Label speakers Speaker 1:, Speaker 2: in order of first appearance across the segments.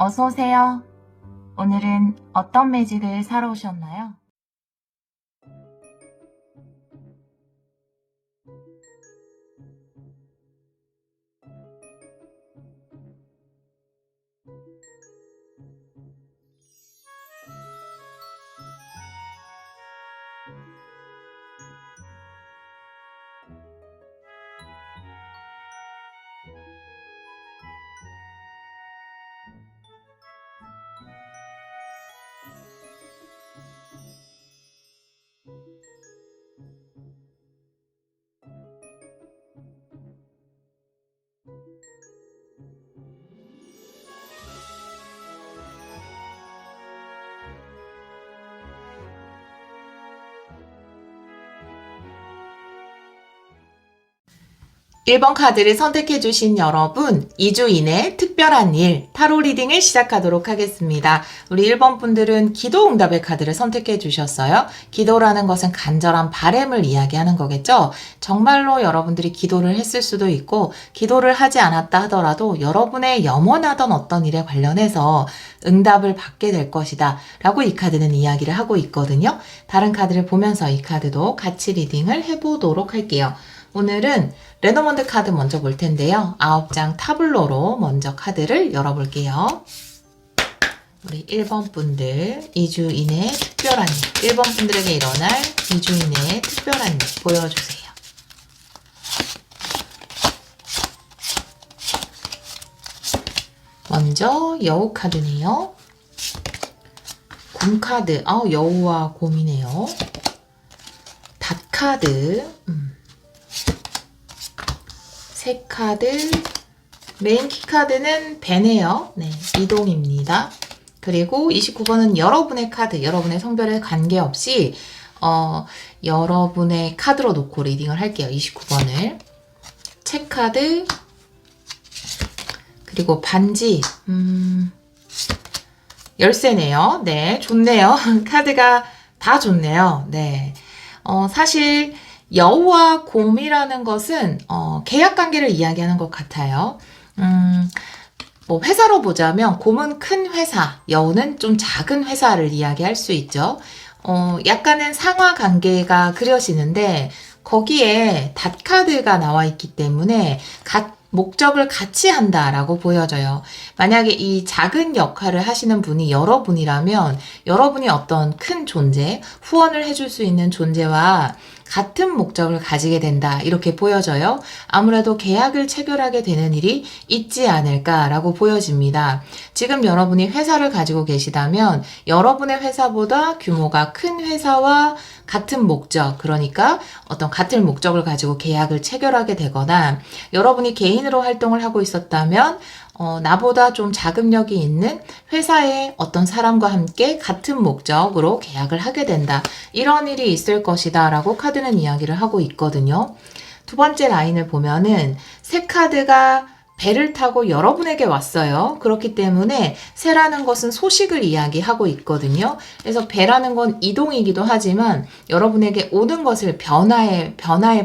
Speaker 1: 어서 오세요. 오늘은 어떤 매직을 사러 오셨나요?
Speaker 2: 일 번 카드를 선택해주신 여러분, 2주 이내 특별한 일, 타로 리딩을 시작하도록 하겠습니다. 우리 1번 분들은 기도응답의 카드를 선택해주셨어요. 기도라는 것은 간절한 바람을 이야기하는 거겠죠? 정말로 여러분들이 기도를 했을 수도 있고, 기도를 하지 않았다 하더라도 여러분의 염원하던 어떤 일에 관련해서 응답을 받게 될 것이다 라고 이 카드는 이야기를 하고 있거든요. 다른 카드를 보면서 이 카드도 같이 리딩을 해보도록 할게요. 오늘은 레노먼드 카드 먼저 볼 텐데요. 9장 타블로로 먼저 카드를 열어볼게요. 우리 1번 분들 2주 이내에 특별한 일, 1번 분들에게 일어날 2주 이내에 특별한 일 보여주세요. 먼저 여우 카드네요. 곰 카드, 여우와 곰이네요. 닷 카드, 새 카드, 메인 키 카드는 배네요. 네, 이동입니다. 그리고 29번은 여러분의 카드, 여러분의 성별에 관계없이 여러분의 카드로 놓고 리딩을 할게요. 29번을. 책 카드, 그리고 반지, 열쇠네요. 네, 좋네요. 카드가 다 좋네요. 네. 사실 여우와 곰이라는 것은 계약 관계를 이야기하는 것 같아요. 뭐 회사로 보자면 곰은 큰 회사, 여우는 좀 작은 회사를 이야기할 수 있죠. 약간은 상하 관계가 그려지는데 거기에 닷 카드가 나와 있기 때문에 목적을 같이 한다라고 보여져요. 만약에 이 작은 역할을 하시는 분이 여러분이라면 여러분이 어떤 큰 존재, 후원을 해줄 수 있는 존재와 같은 목적을 가지게 된다 이렇게 보여져요. 아무래도 계약을 체결하게 되는 일이 있지 않을까라고 보여집니다. 지금 여러분이 회사를 가지고 계시다면 여러분의 회사보다 규모가 큰 회사와 같은 목적, 그러니까 어떤 같은 목적을 가지고 계약을 체결하게 되거나 여러분이 개인으로 활동을 하고 있었다면 나보다 좀 자금력이 있는 회사의 어떤 사람과 함께 같은 목적으로 계약을 하게 된다. 이런 일이 있을 것이다 라고 카드는 이야기를 하고 있거든요. 두 번째 라인을 보면은 새 카드가 배를 타고 여러분에게 왔어요. 그렇기 때문에 새라는 것은 소식을 이야기하고 있거든요. 그래서 배라는 건 이동이기도 하지만 여러분에게 오는 것을 변화의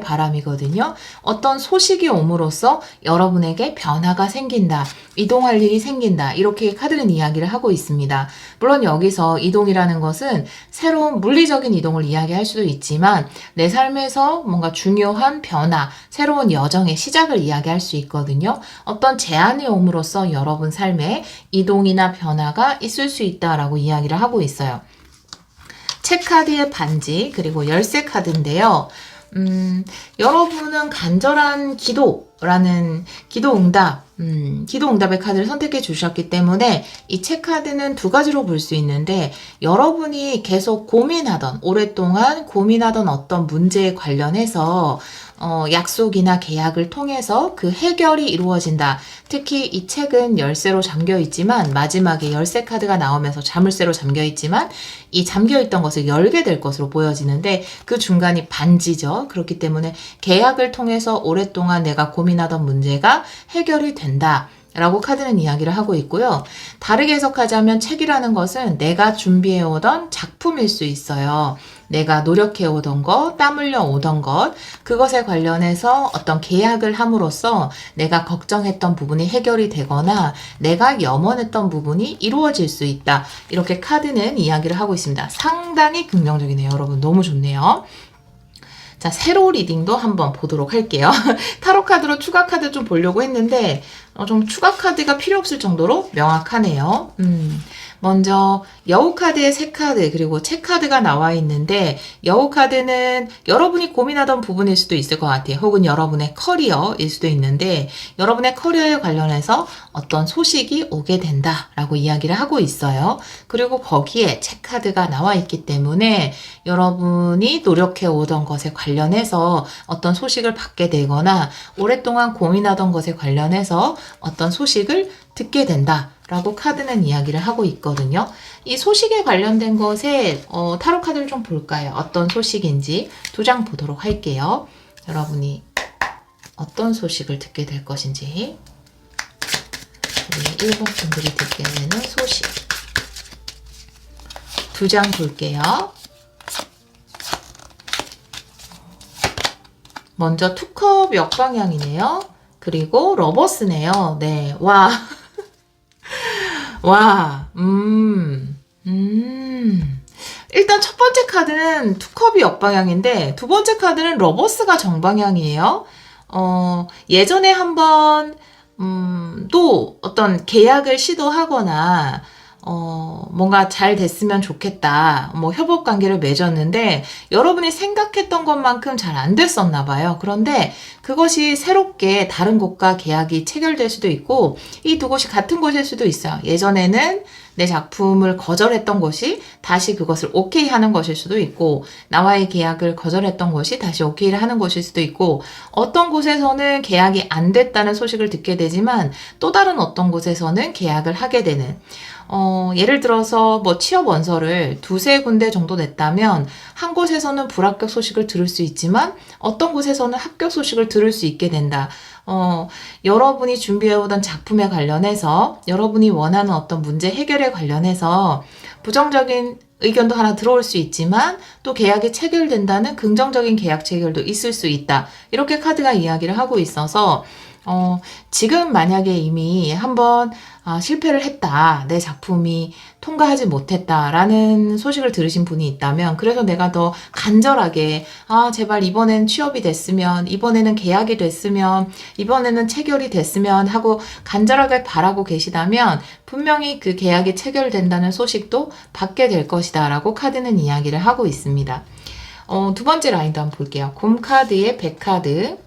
Speaker 2: 바람이거든요. 어떤 소식이 옴으로써 여러분에게 변화가 생긴다. 이동할 일이 생긴다. 이렇게 카드는 이야기를 하고 있습니다. 물론 여기서 이동이라는 것은 새로운 물리적인 이동을 이야기할 수도 있지만 내 삶에서 뭔가 중요한 변화, 새로운 여정의 시작을 이야기할 수 있거든요. 어떤 제한이 옴으로써 여러분 삶에 이동이나 변화가 있을 수 있다라고 이야기를 하고 있어요. 책 카드의 반지, 그리고 열쇠 카드인데요. 여러분은 간절한 기도라는 기도응답의 카드를 선택해 주셨기 때문에 이 책 카드는 두 가지로 볼 수 있는데 여러분이 계속 오랫동안 고민하던 어떤 문제에 관련해서 약속이나 계약을 통해서 그 해결이 이루어진다. 특히 이 책은 열쇠로 잠겨 있지만 마지막에 열쇠 카드가 나오면서 자물쇠로 잠겨 있지만 이 잠겨 있던 것을 열게 될 것으로 보여지는데 그 중간이 반지죠. 그렇기 때문에 계약을 통해서 오랫동안 내가 고민하던 문제가 해결이 된다. 라고 카드는 이야기를 하고 있고요. 다르게 해석하자면 책이라는 것은 내가 준비해오던 작품일 수 있어요. 내가 노력해오던 것, 땀 흘려오던 것, 그것에 관련해서 어떤 계약을 함으로써 내가 걱정했던 부분이 해결이 되거나 내가 염원했던 부분이 이루어질 수 있다. 이렇게 카드는 이야기를 하고 있습니다. 상당히 긍정적이네요. 여러분 너무 좋네요. 자, 세로 리딩도 한번 보도록 할게요. 타로 카드로 추가 카드 좀 보려고 했는데 좀 추가 카드가 필요 없을 정도로 명확하네요. 먼저 여우 카드의 새 카드 그리고 책 카드가 나와 있는데 여우 카드는 여러분이 고민하던 부분일 수도 있을 것 같아요. 혹은 여러분의 커리어일 수도 있는데 여러분의 커리어에 관련해서 어떤 소식이 오게 된다라고 이야기를 하고 있어요. 그리고 거기에 책 카드가 나와 있기 때문에 여러분이 노력해 오던 것에 관련해서 어떤 소식을 받게 되거나 오랫동안 고민하던 것에 관련해서 어떤 소식을 듣게 된다. 라고 카드는 이야기를 하고 있거든요. 이 소식에 관련된 것에 타로 카드를 좀 볼까요? 어떤 소식인지 두 장 보도록 할게요. 여러분이 어떤 소식을 듣게 될 것인지 우리 1번 분들이 듣게 되는 소식 두 장 볼게요. 먼저 투컵 역방향이네요. 그리고 러버스네요. 네, 와. 와, 일단 첫 번째 카드는 투컵이 역방향인데 두 번째 카드는 러버스가 정방향이에요. 예전에 한번 또 어떤 계약을 시도하거나 뭔가 잘 됐으면 좋겠다. 뭐 협업 관계를 맺었는데 여러분이 생각했던 것만큼 잘 안 됐었나 봐요. 그런데 그것이 새롭게 다른 곳과 계약이 체결될 수도 있고 이 두 곳이 같은 곳일 수도 있어요. 예전에는 내 작품을 거절했던 곳이 다시 그것을 오케이 하는 것일 수도 있고 나와의 계약을 거절했던 곳이 다시 오케이를 하는 것일 수도 있고 어떤 곳에서는 계약이 안 됐다는 소식을 듣게 되지만 또 다른 어떤 곳에서는 계약을 하게 되는 예를 들어서 뭐 취업 원서를 두세 군데 정도 냈다면 한 곳에서는 불합격 소식을 들을 수 있지만 어떤 곳에서는 합격 소식을 들을 수 있게 된다. 여러분이 준비해오던 작품에 관련해서 여러분이 원하는 어떤 문제 해결에 관련해서 부정적인 의견도 하나 들어올 수 있지만 또 계약이 체결된다는 긍정적인 계약 체결도 있을 수 있다. 이렇게 카드가 이야기를 하고 있어서 지금 만약에 이미 한번 실패를 했다. 내 작품이 통과하지 못했다라는 소식을 들으신 분이 있다면 그래서 내가 더 간절하게 제발 이번엔 취업이 됐으면 이번에는 계약이 됐으면 이번에는 체결이 됐으면 하고 간절하게 바라고 계시다면 분명히 그 계약이 체결된다는 소식도 받게 될 것이다 라고 카드는 이야기를 하고 있습니다. 두 번째 라인도 한번 볼게요. 곰 카드의 백 카드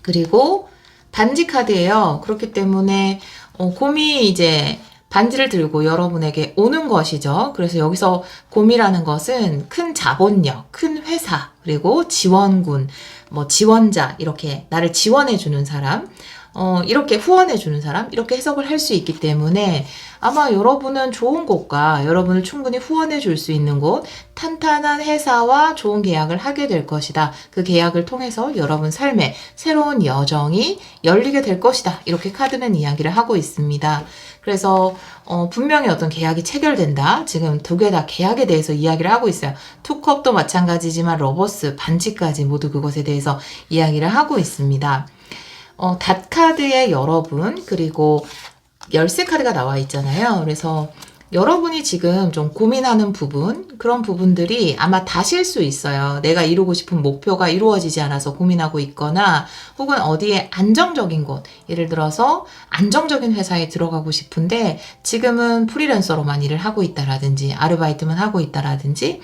Speaker 2: 그리고 반지 카드예요. 그렇기 때문에 곰이 이제 반지를 들고 여러분에게 오는 것이죠. 그래서 여기서 곰이라는 것은 큰 자본력, 큰 회사, 그리고 지원군, 뭐 지원자, 이렇게 나를 지원해주는 사람, 이렇게 후원해주는 사람, 이렇게 해석을 할 수 있기 때문에 아마 여러분은 좋은 곳과 여러분을 충분히 후원해 줄 수 있는 곳, 탄탄한 회사와 좋은 계약을 하게 될 것이다. 그 계약을 통해서 여러분 삶에 새로운 여정이 열리게 될 것이다. 이렇게 카드는 이야기를 하고 있습니다. 그래서 분명히 어떤 계약이 체결된다. 지금 두 개 다 계약에 대해서 이야기를 하고 있어요. 투컵도 마찬가지지만 러버스, 반지까지 모두 그것에 대해서 이야기를 하고 있습니다. 닷 카드의 여러분 그리고 열쇠 카드가 나와 있잖아요. 그래서 여러분이 지금 좀 고민하는 부분, 그런 부분들이 아마 다실 수 있어요. 내가 이루고 싶은 목표가 이루어지지 않아서 고민하고 있거나 혹은 어디에 안정적인 곳, 예를 들어서 안정적인 회사에 들어가고 싶은데 지금은 프리랜서로만 일을 하고 있다라든지 아르바이트만 하고 있다라든지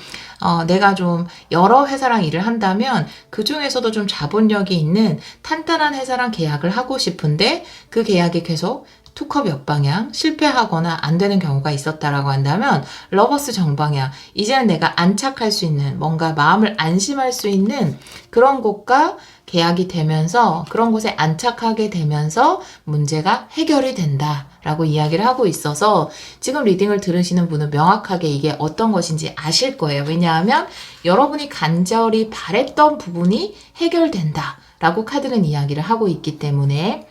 Speaker 2: 내가 좀 여러 회사랑 일을 한다면 그 중에서도 좀 자본력이 있는 탄탄한 회사랑 계약을 하고 싶은데 그 계약이 계속 투컵 역방향, 실패하거나 안 되는 경우가 있었다라고 한다면 러버스 정방향, 이제는 내가 안착할 수 있는 뭔가 마음을 안심할 수 있는 그런 곳과 계약이 되면서 그런 곳에 안착하게 되면서 문제가 해결이 된다라고 이야기를 하고 있어서 지금 리딩을 들으시는 분은 명확하게 이게 어떤 것인지 아실 거예요. 왜냐하면 여러분이 간절히 바랬던 부분이 해결된다라고 카드는 이야기를 하고 있기 때문에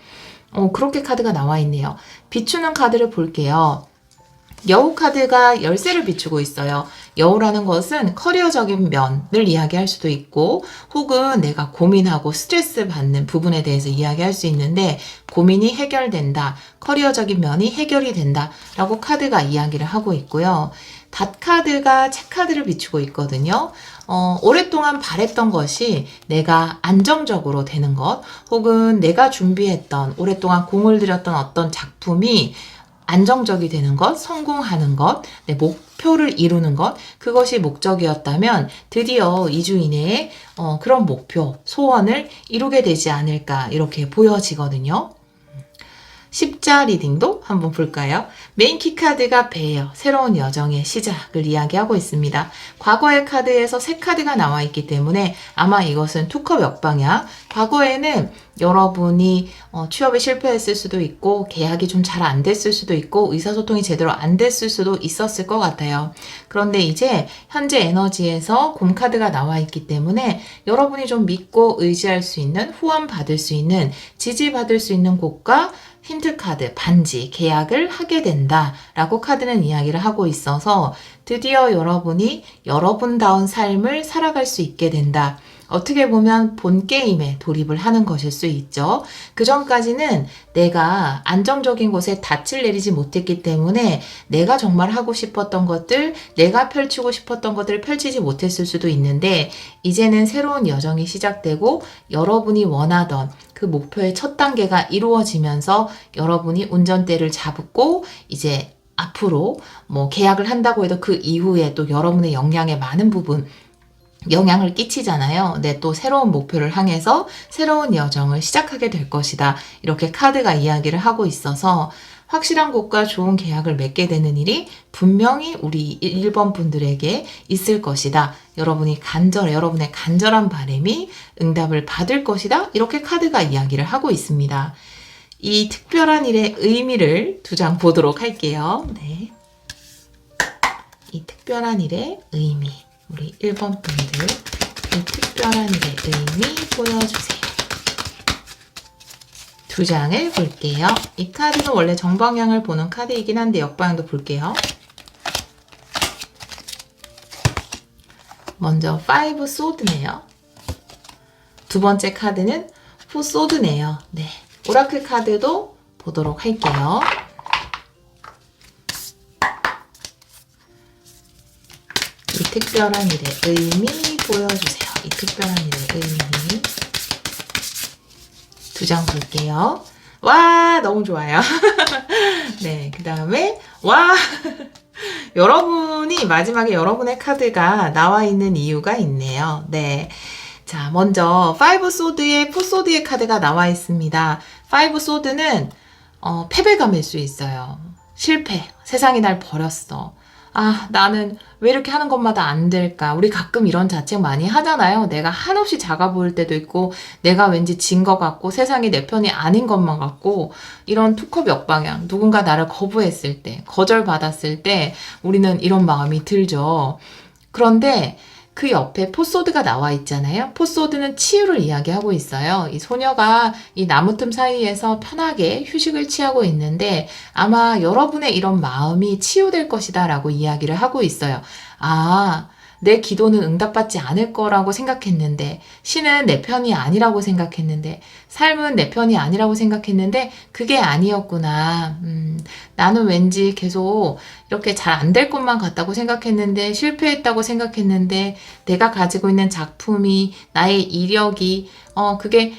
Speaker 2: 그렇게 카드가 나와 있네요. 비추는 카드를 볼게요. 여우 카드가 열쇠를 비추고 있어요. 여우라는 것은 커리어적인 면을 이야기할 수도 있고 혹은 내가 고민하고 스트레스 받는 부분에 대해서 이야기할 수 있는데 고민이 해결된다, 커리어적인 면이 해결이 된다 라고 카드가 이야기를 하고 있고요. 닷 카드가 책 카드를 비추고 있거든요. 오랫동안 바랬던 것이 내가 안정적으로 되는 것 혹은 내가 준비했던 오랫동안 공을 들였던 어떤 작품이 안정적이 되는 것, 성공하는 것, 내 목표를 이루는 것, 그것이 목적이었다면 드디어 2주 이내에 그런 목표, 소원을 이루게 되지 않을까 이렇게 보여지거든요. 십자 리딩도 한번 볼까요? 메인 키 카드가 배예요. 새로운 여정의 시작을 이야기하고 있습니다. 과거의 카드에서 새 카드가 나와 있기 때문에 아마 이것은 투컵 역방향. 과거에는 여러분이 취업에 실패했을 수도 있고 계약이 좀 잘 안 됐을 수도 있고 의사소통이 제대로 안 됐을 수도 있었을 것 같아요. 그런데 이제 현재 에너지에서 곰 카드가 나와 있기 때문에 여러분이 좀 믿고 의지할 수 있는, 후원 받을 수 있는, 지지받을 수 있는 곳과 힌트 카드, 반지, 계약을 하게 된다 라고 카드는 이야기를 하고 있어서 드디어 여러분이 여러분다운 삶을 살아갈 수 있게 된다. 어떻게 보면 본 게임에 돌입을 하는 것일 수 있죠. 그 전까지는 내가 안정적인 곳에 닻을 내리지 못했기 때문에 내가 정말 하고 싶었던 것들, 내가 펼치고 싶었던 것들을 펼치지 못했을 수도 있는데 이제는 새로운 여정이 시작되고 여러분이 원하던 그 목표의 첫 단계가 이루어지면서 여러분이 운전대를 잡고 이제 앞으로 계약을 한다고 해도 그 이후에 또 여러분의 역량의 많은 부분 영향을 끼치잖아요. 네, 또 새로운 목표를 향해서 새로운 여정을 시작하게 될 것이다. 이렇게 카드가 이야기를 하고 있어서 확실한 곳과 좋은 계약을 맺게 되는 일이 분명히 우리 1번 분들에게 있을 것이다. 여러분의 간절한 바람이 응답을 받을 것이다. 이렇게 카드가 이야기를 하고 있습니다. 이 특별한 일의 의미를 2장 보도록 할게요. 네. 이 특별한 일의 의미. 우리 1번 분들 이 특별한 일의 의미 보여주세요. 2장을 볼게요. 이 카드는 원래 정방향을 보는 카드이긴 한데 역방향도 볼게요. 먼저 5 소드네요. 두 번째 카드는 4 소드네요. 네, 오라클 카드도 보도록 할게요. 이 특별한 일의 의미 보여주세요. 이 특별한 일의 의미. 2장 볼게요. 와, 너무 좋아요. 네, 그 다음에 와, 여러분이 마지막에 여러분의 카드가 나와 있는 이유가 있네요. 네. 자, 먼저 5 소드에 4 소드의 카드가 나와 있습니다. 5 소드는 패배감일 수 있어요. 실패. 세상이 날 버렸어. 아, 나는 왜 이렇게 하는 것마다 안 될까? 우리 가끔 이런 자책 많이 하잖아요. 내가 한없이 작아 보일 때도 있고, 내가 왠지 진 것 같고, 세상이 내 편이 아닌 것만 같고, 이런 투컵 역방향, 누군가 나를 거부했을 때, 거절받았을 때, 우리는 이런 마음이 들죠. 그런데 그 옆에 포소드가 나와 있잖아요. 포소드는 치유를 이야기하고 있어요. 이 소녀가 이 나무 틈 사이에서 편하게 휴식을 취하고 있는데 아마 여러분의 이런 마음이 치유될 것이다 라고 이야기를 하고 있어요. 아, 내 기도는 응답받지 않을 거라고 생각했는데, 신은 내 편이 아니라고 생각했는데, 삶은 내 편이 아니라고 생각했는데 그게 아니었구나. 나는 왠지 계속 이렇게 잘 안 될 것만 같다고 생각했는데, 실패했다고 생각했는데, 내가 가지고 있는 작품이, 나의 이력이 그게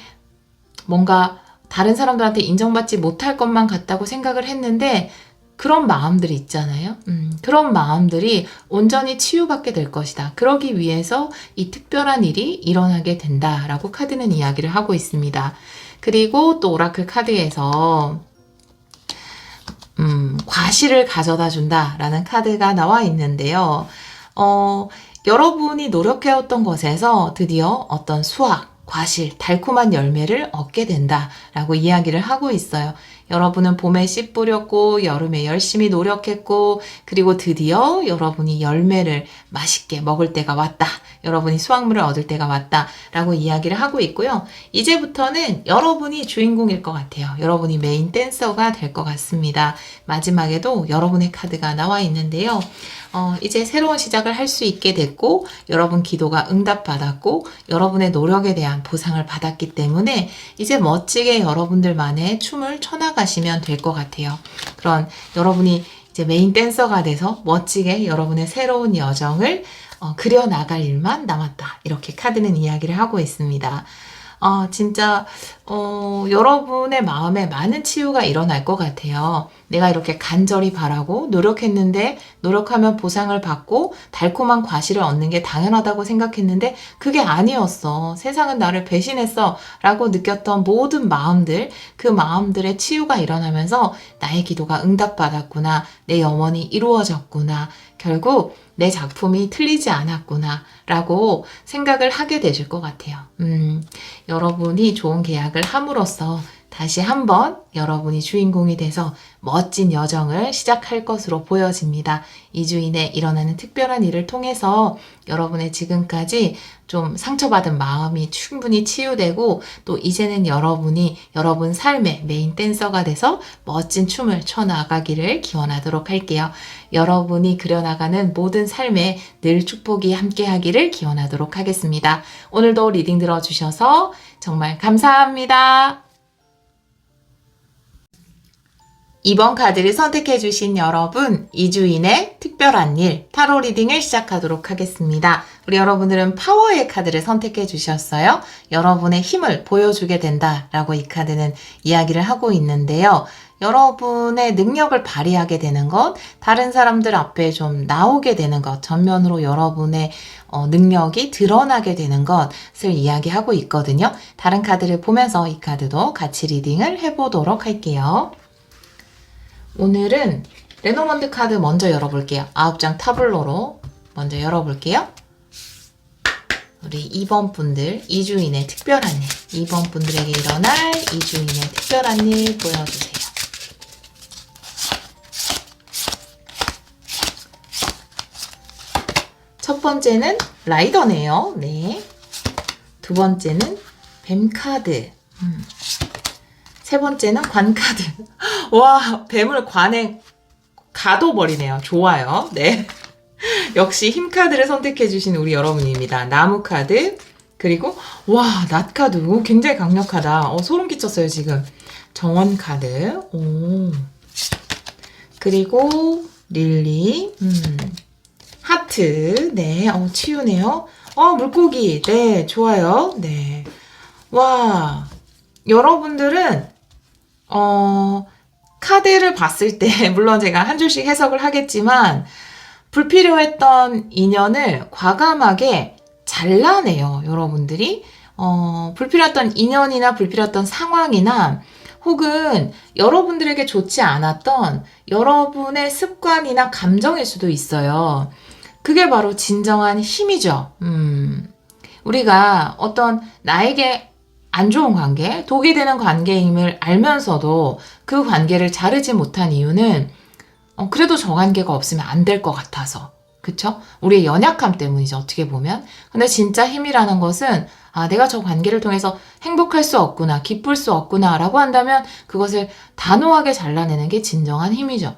Speaker 2: 뭔가 다른 사람들한테 인정받지 못할 것만 같다고 생각을 했는데 그런 마음들이 있잖아요. 그런 마음들이 온전히 치유받게 될 것이다. 그러기 위해서 이 특별한 일이 일어나게 된다라고 카드는 이야기를 하고 있습니다. 그리고 또 오라클 카드에서 과실을 가져다 준다라는 카드가 나와 있는데요. 여러분이 노력해왔던 것에서 드디어 어떤 수확, 과실, 달콤한 열매를 얻게 된다라고 이야기를 하고 있어요. 여러분은 봄에 씨 뿌렸고 여름에 열심히 노력했고 그리고 드디어 여러분이 열매를 맛있게 먹을 때가 왔다. 여러분이 수확물을 얻을 때가 왔다. 라고 이야기를 하고 있고요. 이제부터는 여러분이 주인공일 것 같아요. 여러분이 메인 댄서가 될 것 같습니다. 마지막에도 여러분의 카드가 나와 있는데요. 이제 새로운 시작을 할 수 있게 됐고 여러분 기도가 응답받았고 여러분의 노력에 대한 보상을 받았기 때문에 이제 멋지게 여러분들만의 춤을 춰나가시면 될 것 같아요. 그런 여러분이 이제 메인 댄서가 돼서 멋지게 여러분의 새로운 여정을 그려나갈 일만 남았다. 이렇게 카드는 이야기를 하고 있습니다. 진짜, 여러분의 마음에 많은 치유가 일어날 것 같아요. 내가 이렇게 간절히 바라고 노력했는데, 노력하면 보상을 받고 달콤한 과실을 얻는 게 당연하다고 생각했는데, 그게 아니었어. 세상은 나를 배신했어. 라고 느꼈던 모든 마음들, 그 마음들의 치유가 일어나면서 나의 기도가 응답받았구나. 내 염원이 이루어졌구나. 결국 내 작품이 틀리지 않았구나 라고 생각을 하게 되실 것 같아요. 여러분이 좋은 계약을 함으로써 다시 한번 여러분이 주인공이 돼서 멋진 여정을 시작할 것으로 보여집니다. 2주 이내 일어나는 특별한 일을 통해서 여러분의 지금까지 좀 상처받은 마음이 충분히 치유되고 또 이제는 여러분이 여러분 삶의 메인 댄서가 돼서 멋진 춤을 춰나가기를 기원하도록 할게요. 여러분이 그려나가는 모든 삶에 늘 축복이 함께하기를 기원하도록 하겠습니다. 오늘도 리딩 들어주셔서 정말 감사합니다. 이번 카드를 선택해주신 여러분, 2주 이내 특별한 일, 타로 리딩을 시작하도록 하겠습니다. 우리 여러분들은 파워의 카드를 선택해주셨어요. 여러분의 힘을 보여주게 된다라고 이 카드는 이야기를 하고 있는데요. 여러분의 능력을 발휘하게 되는 것, 다른 사람들 앞에 좀 나오게 되는 것, 전면으로 여러분의 능력이 드러나게 되는 것을 이야기하고 있거든요. 다른 카드를 보면서 이 카드도 같이 리딩을 해보도록 할게요. 오늘은 레노먼드 카드 먼저 열어볼게요. 9장 타블로로 먼저 열어볼게요. 우리 2번 분들 2주 이내 특별한 일, 2번 분들에게 일어날 2주 이내 특별한 일 보여주세요. 첫 번째는 라이더네요. 네. 두 번째는 뱀 카드. 세 번째는 관 카드. 와, 뱀을 관에 가둬버리네요. 좋아요. 네. 역시 힘 카드를 선택해주신 우리 여러분입니다. 나무 카드. 그리고, 와, 낫 카드. 오, 굉장히 강력하다. 소름 끼쳤어요, 지금. 정원 카드. 오. 그리고, 릴리. 하트. 네. 치유네요. 물고기. 네. 좋아요. 네. 와. 여러분들은 카드를 봤을 때 물론 제가 한 줄씩 해석을 하겠지만 불필요했던 인연을 과감하게 잘라내요. 여러분들이 불필요했던 인연이나 불필요했던 상황이나 혹은 여러분들에게 좋지 않았던 여러분의 습관이나 감정일 수도 있어요. 그게 바로 진정한 힘이죠. 우리가 어떤 나에게 안 좋은 관계, 독이 되는 관계임을 알면서도 그 관계를 자르지 못한 이유는 그래도 저 관계가 없으면 안 될 것 같아서. 그쵸? 우리의 연약함 때문이죠. 어떻게 보면. 근데 진짜 힘이라는 것은 내가 저 관계를 통해서 행복할 수 없구나, 기쁠 수 없구나 라고 한다면 그것을 단호하게 잘라내는 게 진정한 힘이죠.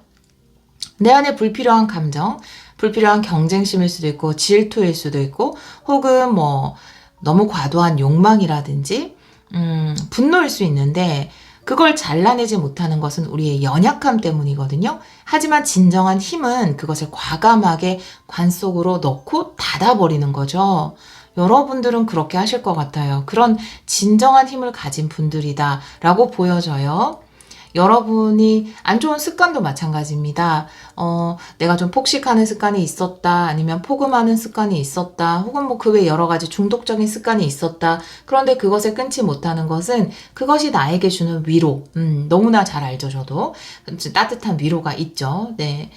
Speaker 2: 내 안에 불필요한 감정, 불필요한 경쟁심일 수도 있고 질투일 수도 있고 혹은 너무 과도한 욕망이라든지 분노일 수 있는데 그걸 잘라내지 못하는 것은 우리의 연약함 때문이거든요. 하지만 진정한 힘은 그것을 과감하게 관 속으로 넣고 닫아버리는 거죠. 여러분들은 그렇게 하실 것 같아요. 그런 진정한 힘을 가진 분들이다 라고 보여져요. 여러분이 안 좋은 습관도 마찬가지입니다. 내가 좀 폭식하는 습관이 있었다, 아니면 포금하는 습관이 있었다, 혹은 그 외 여러 가지 중독적인 습관이 있었다. 그런데 그것을 끊지 못하는 것은 그것이 나에게 주는 위로, 너무나 잘 알죠, 저도. 따뜻한 위로가 있죠. 네.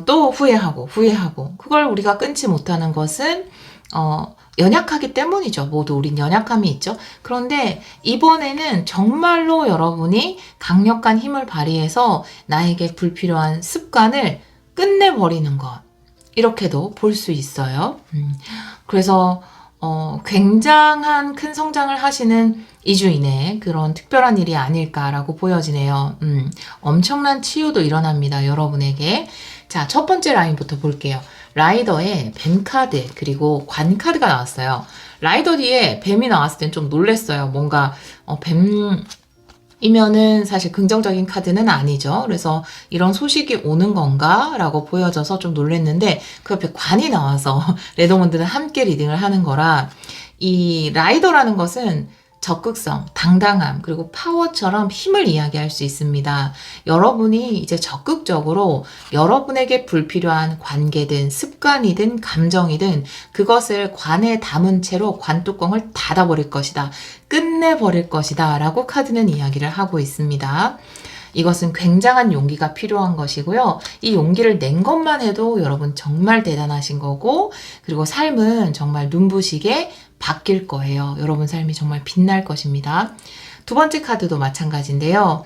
Speaker 2: 또 후회하고, 그걸 우리가 끊지 못하는 것은, 연약하기 때문이죠. 모두 우린 연약함이 있죠. 그런데 이번에는 정말로 여러분이 강력한 힘을 발휘해서 나에게 불필요한 습관을 끝내버리는 것. 이렇게도 볼 수 있어요. 그래서 굉장한 큰 성장을 하시는 2주 이내에 그런 특별한 일이 아닐까라고 보여지네요. 엄청난 치유도 일어납니다. 여러분에게. 자, 첫 번째 라인부터 볼게요. 라이더에 뱀 카드 그리고 관 카드가 나왔어요. 라이더 뒤에 뱀이 나왔을 땐 좀 놀랬어요. 뭔가 뱀이면은 사실 긍정적인 카드는 아니죠. 그래서 이런 소식이 오는 건가? 라고 보여져서 좀 놀랬는데 그 옆에 관이 나와서 레더몬드는 함께 리딩을 하는 거라 이 라이더라는 것은 적극성, 당당함, 그리고 파워처럼 힘을 이야기할 수 있습니다. 여러분이 이제 적극적으로 여러분에게 불필요한 관계든 습관이든 감정이든 그것을 관에 담은 채로 관뚜껑을 닫아버릴 것이다. 끝내버릴 것이다. 라고 카드는 이야기를 하고 있습니다. 이것은 굉장한 용기가 필요한 것이고요. 이 용기를 낸 것만 해도 여러분 정말 대단하신 거고, 그리고 삶은 정말 눈부시게 바뀔 거예요. 여러분 삶이 정말 빛날 것입니다. 두 번째 카드도 마찬가지인데요.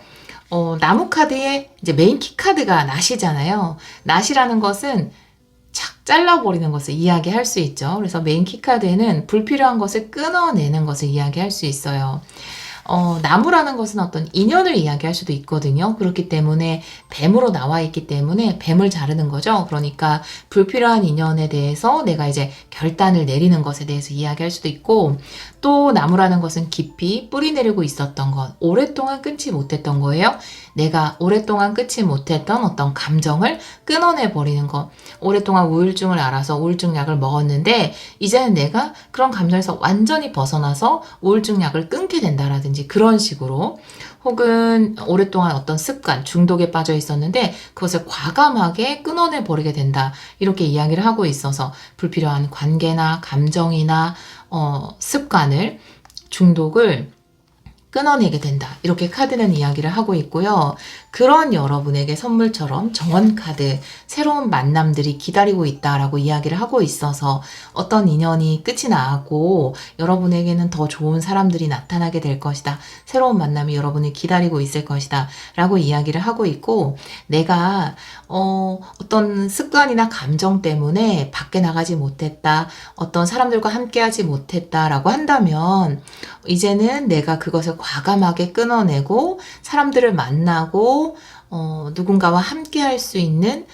Speaker 2: 나무 카드에 이제 메인 키 카드가 낫이잖아요. 낫이라는 것은 착 잘라버리는 것을 이야기할 수 있죠. 그래서 메인 키 카드에는 불필요한 것을 끊어내는 것을 이야기할 수 있어요. 나무라는 것은 어떤 인연을 이야기할 수도 있거든요. 그렇기 때문에 뱀으로 나와 있기 때문에 뱀을 자르는 거죠. 그러니까 불필요한 인연에 대해서 내가 이제 결단을 내리는 것에 대해서 이야기할 수도 있고, 또 나무라는 것은 깊이 뿌리 내리고 있었던 것, 오랫동안 끊지 못했던 거예요. 내가 오랫동안 끊지 못했던 어떤 감정을 끊어내 버리는 것. 오랫동안 우울증을 앓아서 우울증 약을 먹었는데 이제는 내가 그런 감정에서 완전히 벗어나서 우울증 약을 끊게 된다라든지 그런 식으로, 혹은 오랫동안 어떤 습관, 중독에 빠져 있었는데 그것을 과감하게 끊어내 버리게 된다. 이렇게 이야기를 하고 있어서 불필요한 관계나 감정이나 습관을, 중독을 끊어내게 된다. 이렇게 카드는 이야기를 하고 있고요. 그런 여러분에게 선물처럼 정원 카드, 새로운 만남들이 기다리고 있다라고 이야기를 하고 있어서 어떤 인연이 끝이 나고 여러분에게는 더 좋은 사람들이 나타나게 될 것이다. 새로운 만남이 여러분을 기다리고 있을 것이다. 라고 이야기를 하고 있고, 내가 어떤 습관이나 감정 때문에 밖에 나가지 못했다. 어떤 사람들과 함께하지 못했다라고 한다면 이제는 내가 그것을 과감하게 끊어내고 사람들을 만나고 누군가와 함께 할 수 있는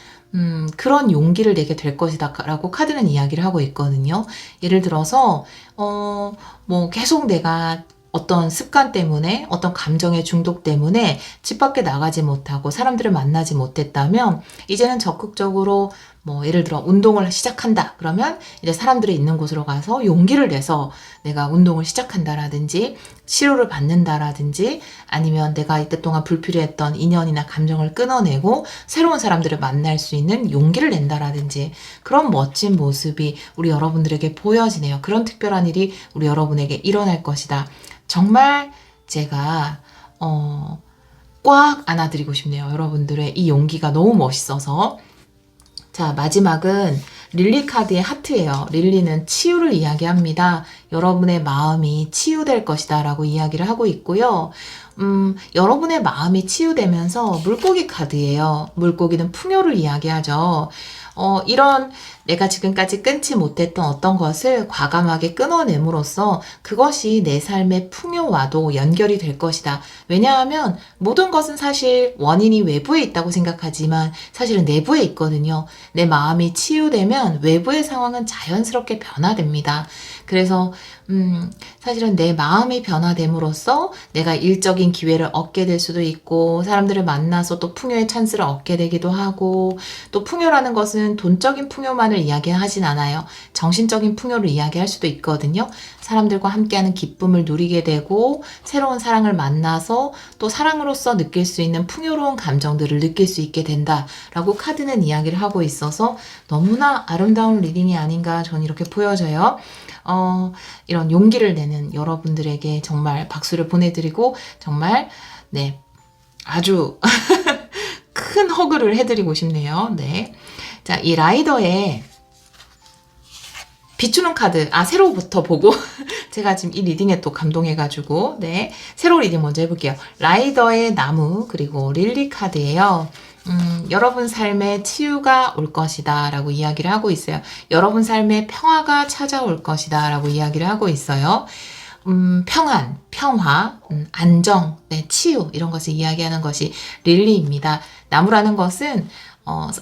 Speaker 2: 그런 용기를 내게 될 것이다 라고 카드는 이야기를 하고 있거든요. 예를 들어서 뭐 계속 내가 어떤 습관 때문에, 어떤 감정의 중독 때문에 집 밖에 나가지 못하고 사람들을 만나지 못했다면 이제는 적극적으로 뭐 예를 들어 운동을 시작한다. 그러면 이제 사람들이 있는 곳으로 가서 용기를 내서 내가 운동을 시작한다라든지 치료를 받는다라든지, 아니면 내가 이때 동안 불필요했던 인연이나 감정을 끊어내고 새로운 사람들을 만날 수 있는 용기를 낸다라든지, 그런 멋진 모습이 우리 여러분들에게 보여지네요. 그런 특별한 일이 우리 여러분에게 일어날 것이다. 정말 제가 꽉 안아드리고 싶네요. 여러분들의 이 용기가 너무 멋있어서. 자, 마지막은 릴리 카드의 하트예요. 릴리는 치유를 이야기합니다. 여러분의 마음이 치유될 것이다 라고 이야기를 하고 있고요. 여러분의 마음이 치유되면서 물고기 카드예요. 물고기는 풍요를 이야기하죠. 이런 내가 지금까지 끊지 못했던 어떤 것을 과감하게 끊어냄으로써 그것이 내 삶의 풍요와도 연결이 될 것이다. 왜냐하면 모든 것은 사실 원인이 외부에 있다고 생각하지만 사실은 내부에 있거든요. 내 마음이 치유되면 외부의 상황은 자연스럽게 변화됩니다. 그래서 사실은 내 마음이 변화됨으로써 내가 일적인 기회를 얻게 될 수도 있고, 사람들을 만나서 또 풍요의 찬스를 얻게 되기도 하고, 또 풍요라는 것은 돈적인 풍요만을 이야기하진 않아요. 정신적인 풍요를 이야기할 수도 있거든요. 사람들과 함께하는 기쁨을 누리게 되고, 새로운 사랑을 만나서 또 사랑으로서 느낄 수 있는 풍요로운 감정들을 느낄 수 있게 된다라고 카드는 이야기를 하고 있어서 너무나 아름다운 리딩이 아닌가 저는 이렇게 보여져요. 이런 용기를 내는 여러분들에게 정말 박수를 보내드리고, 정말 네, 아주 큰 허그를 해드리고 싶네요. 네. 자, 이 라이더의 비추는 카드, 새로부터 보고 제가 지금 이 리딩에 또 감동해가지고 네, 새로 리딩 먼저 해볼게요. 라이더의 나무 그리고 릴리 카드예요. 여러분 삶에 치유가 올 것이다 라고 이야기를 하고 있어요. 여러분 삶에 평화가 찾아올 것이다 라고 이야기를 하고 있어요. 평안, 평화, 안정, 네, 치유 이런 것을 이야기하는 것이 릴리입니다. 나무라는 것은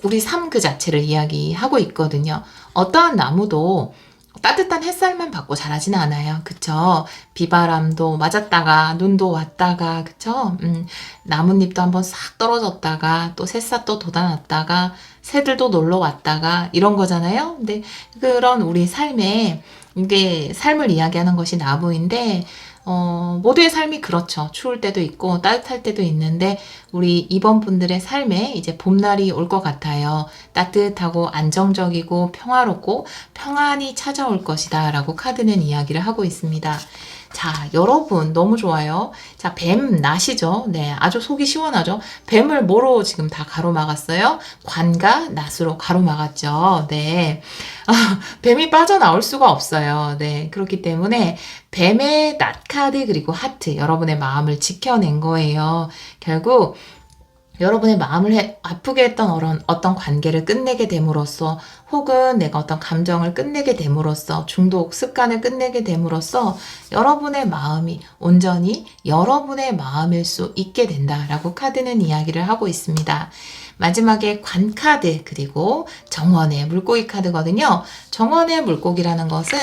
Speaker 2: 우리 삶 그 자체를 이야기하고 있거든요. 어떠한 나무도 따뜻한 햇살만 받고 자라지는 않아요. 그쵸? 비바람도 맞았다가 눈도 왔다가 그쵸? 나뭇잎도 한번 싹 떨어졌다가 또 새싹도 돋아났다가 새들도 놀러 왔다가 이런 거잖아요. 근데 그런 우리 삶에 이게 삶을 이야기하는 것이 나무인데 모두의 삶이 그렇죠. 추울 때도 있고 따뜻할 때도 있는데 우리 이번 분들의 삶에 이제 봄날이 올 것 같아요. 따뜻하고 안정적이고 평화롭고 평안이 찾아올 것이다 라고 카드는 이야기를 하고 있습니다. 자, 여러분 너무 좋아요. 자, 뱀 낫이죠. 네, 아주 속이 시원하죠. 뱀을 뭐로 지금 다 가로막았어요? 관과 낫으로 가로막았죠. 네, 뱀이 빠져나올 수가 없어요. 네, 그렇기 때문에 뱀의 낫 카드 그리고 하트 여러분의 마음을 지켜낸 거예요. 결국 여러분의 마음을 아프게 했던 어떤 관계를 끝내게 됨으로써 혹은 내가 어떤 감정을 끝내게 됨으로써 중독 습관을 끝내게 됨으로써 여러분의 마음이 온전히 여러분의 마음일 수 있게 된다라고 카드는 이야기를 하고 있습니다. 마지막에 관 카드 그리고 정원의 물고기 카드거든요. 정원의 물고기라는 것은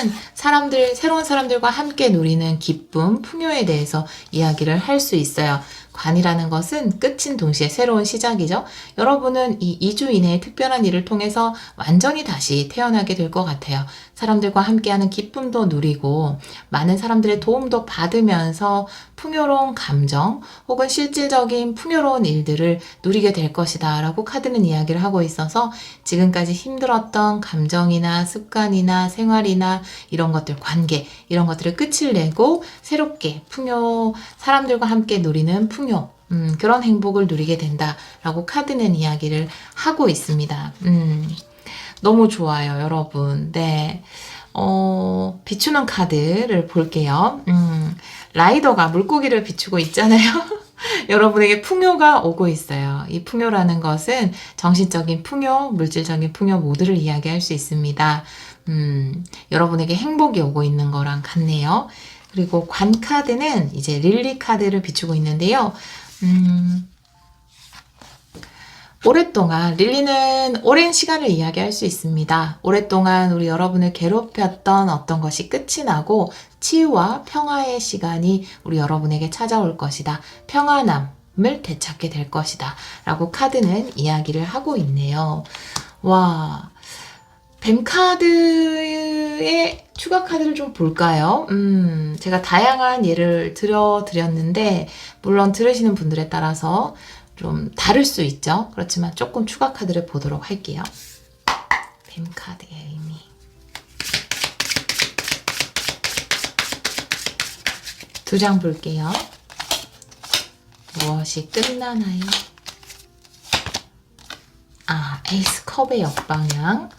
Speaker 2: 새로운 사람들과 함께 누리는 기쁨, 풍요에 대해서 이야기를 할 수 있어요. 관이라는 것은 끝인 동시에 새로운 시작이죠. 여러분은 이 2주 이내의 특별한 일을 통해서 완전히 다시 태어나게 될 것 같아요. 사람들과 함께하는 기쁨도 누리고 많은 사람들의 도움도 받으면서 풍요로운 감정 혹은 실질적인 풍요로운 일들을 누리게 될 것이다 라고 카드는 이야기를 하고 있어서 지금까지 힘들었던 감정이나 습관이나 생활이나 이런 것들 관계 이런 것들을 끝을 내고 새롭게 사람들과 함께 누리는 풍요 그런 행복을 누리게 된다라고 카드는 이야기를 하고 있습니다. 너무 좋아요, 여러분. 네. 비추는 카드를 볼게요. 라이더가 물고기를 비추고 있잖아요. 여러분에게 풍요가 오고 있어요. 이 풍요라는 것은 정신적인 풍요, 물질적인 풍요 모두를 이야기할 수 있습니다. 여러분에게 행복이 오고 있는 거랑 같네요. 그리고 관 카드는 이제 릴리 카드를 비추고 있는데요. 오랫동안 릴리는 오랜 시간을 이야기할 수 있습니다. 오랫동안 우리 여러분을 괴롭혔던 어떤 것이 끝이 나고 치유와 평화의 시간이 우리 여러분에게 찾아올 것이다. 평안함을 되찾게 될 것이다. 라고 카드는 이야기를 하고 있네요. 와, 뱀 카드의 추가 카드를 좀 볼까요? 제가 다양한 예를 들어드렸는데 물론 들으시는 분들에 따라서 좀 다를 수 있죠. 그렇지만 조금 추가 카드를 보도록 할게요. 뱀 카드의 의미. 두 장 볼게요. 무엇이 끝나나요? 에이스 컵의 역방향.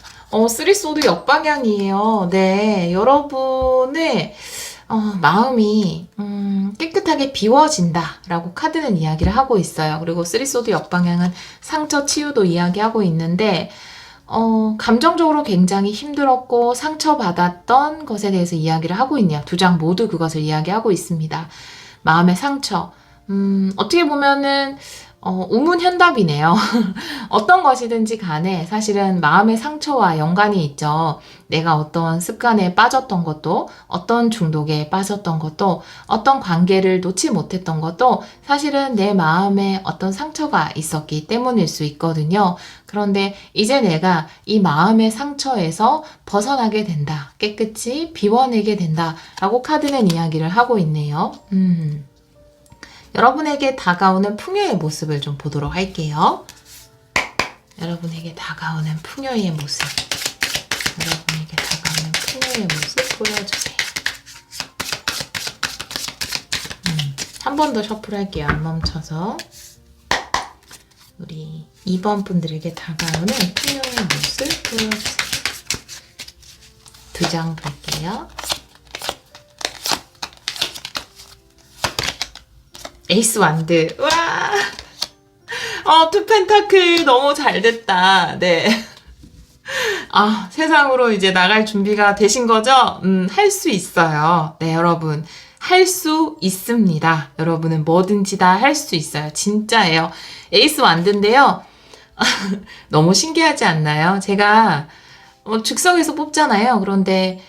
Speaker 2: 쓰리소드 역방향이에요. 네, 여러분의 마음이 깨끗하게 비워진다 라고 카드는 이야기를 하고 있어요. 그리고 쓰리소드 역방향은 상처 치유도 이야기하고 있는데 감정적으로 굉장히 힘들었고 상처받았던 것에 대해서 이야기를 하고 있네요. 두 장 모두 그것을 이야기하고 있습니다. 마음의 상처. 어떻게 보면은 우문현답이네요. 어떤 것이든지 간에 사실은 마음의 상처와 연관이 있죠. 내가 어떤 습관에 빠졌던 것도, 어떤 중독에 빠졌던 것도, 어떤 관계를 놓지 못했던 것도 사실은 내 마음에 어떤 상처가 있었기 때문일 수 있거든요. 그런데 이제 내가 이 마음의 상처에서 벗어나게 된다. 깨끗이 비워내게 된다. 라고 카드는 이야기를 하고 있네요. 여러분에게 다가오는 풍요의 모습을 좀 보도록 할게요. 여러분에게 다가오는 풍요의 모습. 여러분에게 다가오는 풍요의 모습 보여주세요. 한 번 더 셔플할게요. 안 멈춰서. 우리 2번 분들에게 다가오는 풍요의 모습 보여주세요. 두 장 볼게요. 에이스 완드. 와! 투 펜타클 너무 잘 됐다. 네. 세상으로 이제 나갈 준비가 되신 거죠? 할 수 있어요. 네, 여러분. 할 수 있습니다. 여러분은 뭐든지 다 할 수 있어요. 진짜예요. 에이스 완드인데요. 너무 신기하지 않나요? 제가 즉석에서 뽑잖아요. 그런데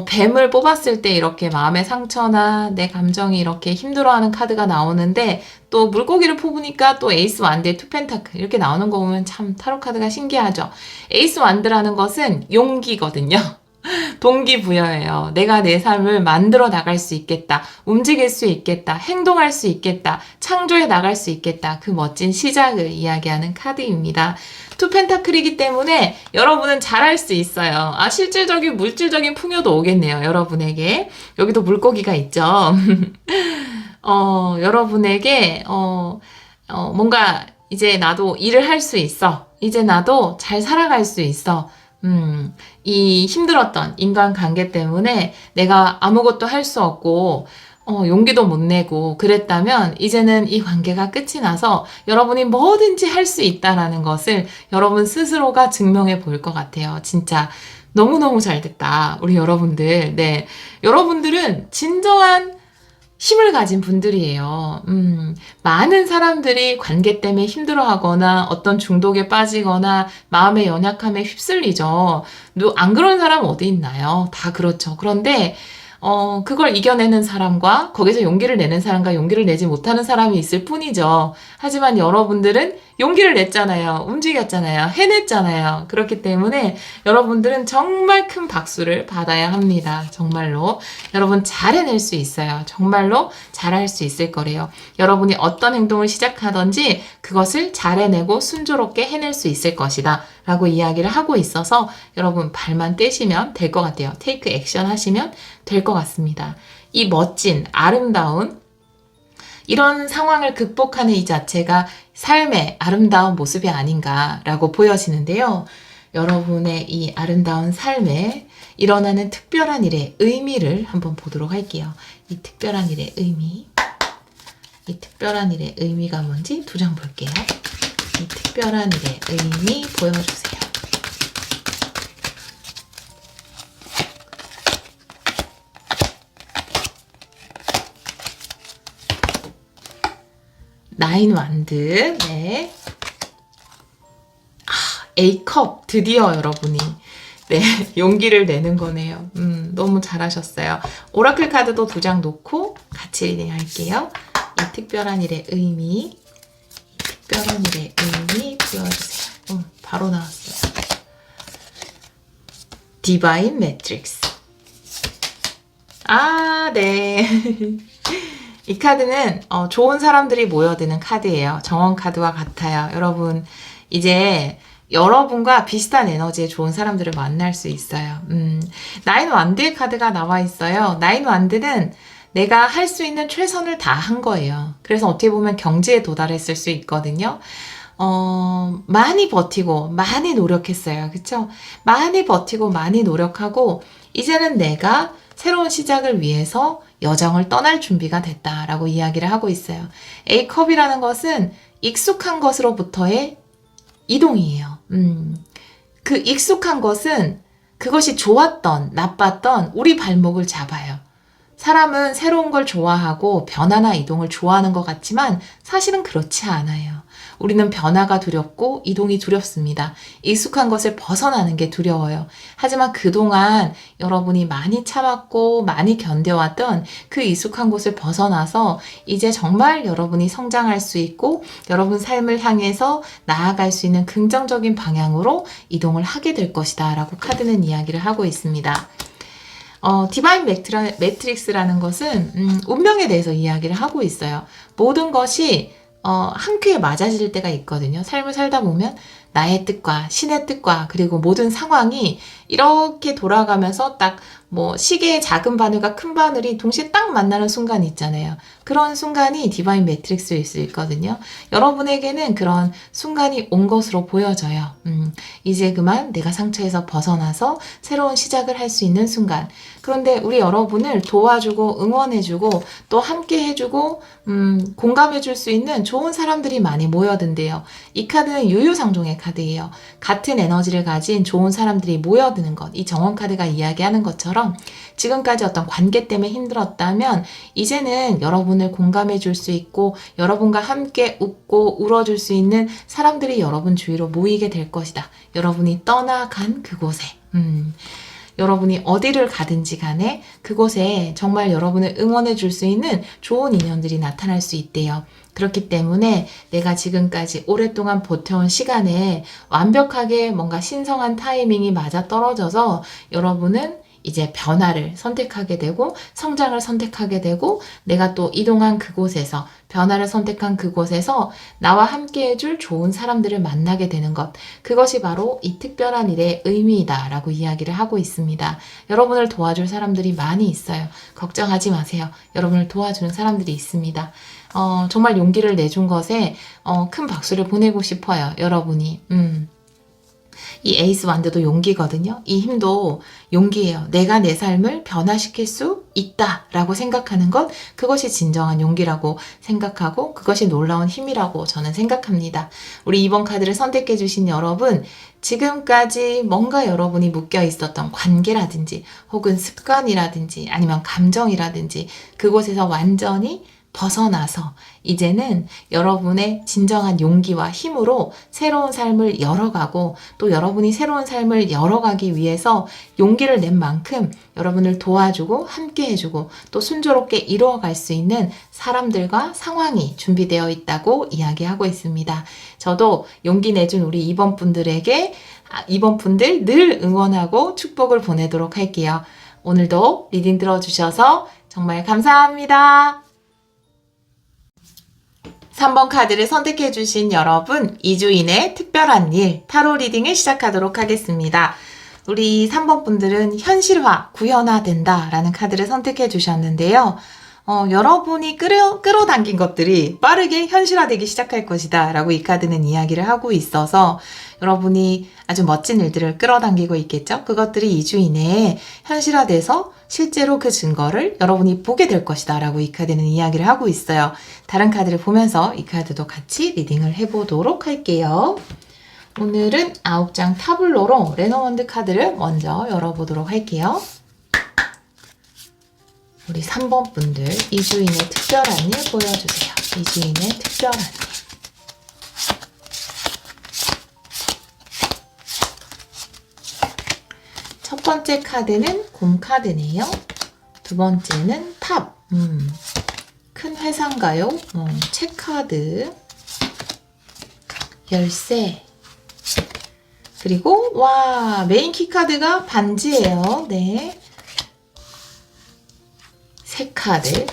Speaker 2: 뱀을 뽑았을 때 이렇게 마음의 상처나 내 감정이 이렇게 힘들어하는 카드가 나오는데 또 물고기를 뽑으니까 또 에이스 완드의 투 펜타클 이렇게 나오는 거 보면 참 타로 카드가 신기하죠. 에이스 완드라는 것은 용기거든요. 동기부여예요. 내가 내 삶을 만들어 나갈 수 있겠다. 움직일 수 있겠다. 행동할 수 있겠다. 창조해 나갈 수 있겠다. 그 멋진 시작을 이야기하는 카드입니다. 투 펜타클이기 때문에 여러분은 잘할 수 있어요. 실질적인 물질적인 풍요도 오겠네요. 여러분에게. 여기도 물고기가 있죠. 여러분에게 뭔가 이제 나도 일을 할 수 있어. 이제 나도 잘 살아갈 수 있어. 이 힘들었던 인간관계 때문에 내가 아무것도 할 수 없고 용기도 못 내고 그랬다면 이제는 이 관계가 끝이 나서 여러분이 뭐든지 할 수 있다라는 것을 여러분 스스로가 증명해 볼 것 같아요. 진짜 너무너무 잘 됐다. 우리 여러분들. 네. 여러분들은 진정한 힘을 가진 분들이에요. 많은 사람들이 관계 때문에 힘들어하거나 어떤 중독에 빠지거나 마음의 연약함에 휩쓸리죠. 안 그런 사람 어디 있나요? 다 그렇죠. 그런데 그걸 이겨내는 사람과 거기서 용기를 내는 사람과 용기를 내지 못하는 사람이 있을 뿐이죠. 하지만 여러분들은 용기를 냈잖아요. 움직였잖아요. 해냈잖아요. 그렇기 때문에 여러분들은 정말 큰 박수를 받아야 합니다. 정말로. 여러분 잘 해낼 수 있어요. 정말로 잘할 수 있을 거래요. 여러분이 어떤 행동을 시작하든지 그것을 잘 해내고 순조롭게 해낼 수 있을 것이다. 라고 이야기를 하고 있어서 여러분 발만 떼시면 될 것 같아요. 테이크 액션 하시면 될 것 같습니다. 이 멋진 아름다운 이런 상황을 극복하는 이 자체가 삶의 아름다운 모습이 아닌가라고 보여지는데요. 여러분의 이 아름다운 삶에 일어나는 특별한 일의 의미를 한번 보도록 할게요. 이 특별한 일의 의미, 이 특별한 일의 의미가 뭔지 두 장 볼게요. 이 특별한 일의 의미 보여주세요. 나인 완드, 네. A컵, 드디어 여러분이, 네, 용기를 내는 거네요. 너무 잘하셨어요. 오라클 카드도 두 장 놓고 같이 리딩 할게요. 이 특별한 일의 의미, 이 특별한 일의 의미 보여주세요. 바로 나왔어요. 디바인 매트릭스. 네. 이 카드는 좋은 사람들이 모여드는 카드예요. 정원 카드와 같아요. 여러분 이제 여러분과 비슷한 에너지의 좋은 사람들을 만날 수 있어요. 나인 완드의 카드가 나와 있어요. 나인 완드는 내가 할 수 있는 최선을 다한 거예요. 그래서 어떻게 보면 경지에 도달했을 수 있거든요. 많이 버티고 많이 노력했어요. 그쵸? 많이 버티고 많이 노력하고 이제는 내가 새로운 시작을 위해서 여정을 떠날 준비가 됐다라고 이야기를 하고 있어요. A컵이라는 것은 익숙한 것으로부터의 이동이에요. 그 익숙한 것은 그것이 좋았던, 나빴던 우리 발목을 잡아요. 사람은 새로운 걸 좋아하고 변화나 이동을 좋아하는 것 같지만 사실은 그렇지 않아요. 우리는 변화가 두렵고 이동이 두렵습니다. 익숙한 것을 벗어나는 게 두려워요. 하지만 그동안 여러분이 많이 참았고 많이 견뎌왔던 그 익숙한 곳을 벗어나서 이제 정말 여러분이 성장할 수 있고 여러분 삶을 향해서 나아갈 수 있는 긍정적인 방향으로 이동을 하게 될 것이다 라고 카드는 이야기를 하고 있습니다. 디바인 매트릭스라는 것은 운명에 대해서 이야기를 하고 있어요. 모든 것이 한 큐에 맞아질 때가 있거든요. 삶을 살다 보면 나의 뜻과 신의 뜻과 그리고 모든 상황이 이렇게 돌아가면서 딱 뭐 시계의 작은 바늘과 큰 바늘이 동시에 딱 만나는 순간이 있잖아요. 그런 순간이 디바인 매트릭스일 수 있거든요. 여러분에게는 그런 순간이 온 것으로 보여져요. 이제 그만 내가 상처에서 벗어나서 새로운 시작을 할 수 있는 순간. 그런데 우리 여러분을 도와주고 응원해주고 또 함께 해주고 공감해줄 수 있는 좋은 사람들이 많이 모여든대요. 이 카드는 유유상종의 카드예요. 같은 에너지를 가진 좋은 사람들이 모여드는 것. 이 정원 카드가 이야기하는 것처럼 지금까지 어떤 관계 때문에 힘들었다면 이제는 여러분을 공감해줄 수 있고 여러분과 함께 웃고 울어줄 수 있는 사람들이 여러분 주위로 모이게 될 것이다. 여러분이 떠나간 그곳에. 여러분이 어디를 가든지 간에 그곳에 정말 여러분을 응원해 줄 수 있는 좋은 인연들이 나타날 수 있대요. 그렇기 때문에 내가 지금까지 오랫동안 버텨온 시간에 완벽하게 뭔가 신성한 타이밍이 맞아 떨어져서 여러분은 이제 변화를 선택하게 되고 성장을 선택하게 되고 내가 또 이동한 그곳에서 변화를 선택한 그곳에서 나와 함께 해줄 좋은 사람들을 만나게 되는 것. 그것이 바로 이 특별한 일의 의미이다 라고 이야기를 하고 있습니다. 여러분을 도와줄 사람들이 많이 있어요. 걱정하지 마세요. 여러분을 도와주는 사람들이 있습니다. 정말 용기를 내준 것에 큰 박수를 보내고 싶어요. 여러분이. 이 에이스 완드도 용기거든요. 이 힘도 용기예요. 내가 내 삶을 변화시킬 수 있다라고 생각하는 것, 그것이 진정한 용기라고 생각하고 그것이 놀라운 힘이라고 저는 생각합니다. 우리 이번 카드를 선택해 주신 여러분, 지금까지 뭔가 여러분이 묶여 있었던 관계라든지 혹은 습관이라든지 아니면 감정이라든지 그곳에서 완전히 벗어나서 이제는 여러분의 진정한 용기와 힘으로 새로운 삶을 열어가고 또 여러분이 새로운 삶을 열어가기 위해서 용기를 낸 만큼 여러분을 도와주고 함께 해주고 또 순조롭게 이루어갈 수 있는 사람들과 상황이 준비되어 있다고 이야기하고 있습니다. 저도 용기 내준 우리 2번 분들에게 2번 분들 늘 응원하고 축복을 보내도록 할게요. 오늘도 리딩 들어주셔서 정말 감사합니다. 3번 카드를 선택해주신 여러분, 2주 이내 특별한 일, 타로 리딩을 시작하도록 하겠습니다. 우리 3번 분들은 현실화, 구현화된다 라는 카드를 선택해주셨는데요. 여러분이 끌어당긴 것들이 빠르게 현실화되기 시작할 것이다 라고 이 카드는 이야기를 하고 있어서 여러분이 아주 멋진 일들을 끌어당기고 있겠죠? 그것들이 2주 이내에 현실화돼서 실제로 그 증거를 여러분이 보게 될 것이다 라고 이 카드는 이야기를 하고 있어요. 다른 카드를 보면서 이 카드도 같이 리딩을 해보도록 할게요. 오늘은 9장 타블로로 레노먼드 카드를 먼저 열어보도록 할게요. 우리 3번 분들 2주인의 특별한 일 보여주세요. 2주인의 특별한 일. 첫 번째 카드는 곰 카드네요. 두 번째는 탑. 큰 회사인가요? 책 카드. 열쇠. 그리고 와, 메인 키 카드가 반지예요. 네. 새 카드,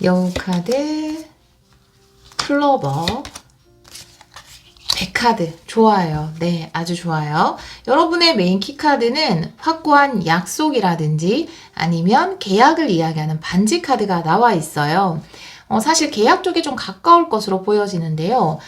Speaker 2: 여우 카드, 클로버, 백카드. 좋아요. 네, 아주 좋아요. 여러분의 메인 키 카드는 확고한 약속이라든지 아니면 계약을 이야기하는 반지 카드가 나와 있어요. 사실 계약 쪽에 좀 가까울 것으로 보여지는데요.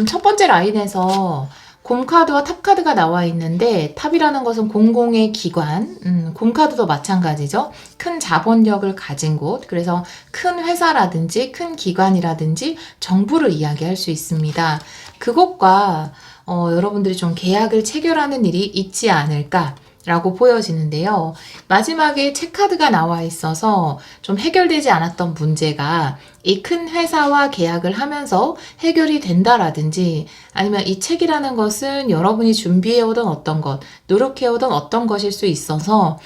Speaker 2: 첫 번째 라인에서 곰 카드와 탑 카드가 나와 있는데 탑이라는 것은 공공의 기관, 곰 카드도 마찬가지죠. 큰 자본력을 가진 곳, 그래서 큰 회사라든지 큰 기관이라든지 정부를 이야기할 수 있습니다. 그것과 여러분들이 좀 계약을 체결하는 일이 있지 않을까 라고 보여지는데요. 마지막에 책 카드가 나와 있어서 좀 해결되지 않았던 문제가 이 큰 회사와 계약을 하면서 해결이 된다라든지 아니면 이 책이라는 것은 여러분이 준비해오던 어떤 것, 노력해오던 어떤 것일 수 있어서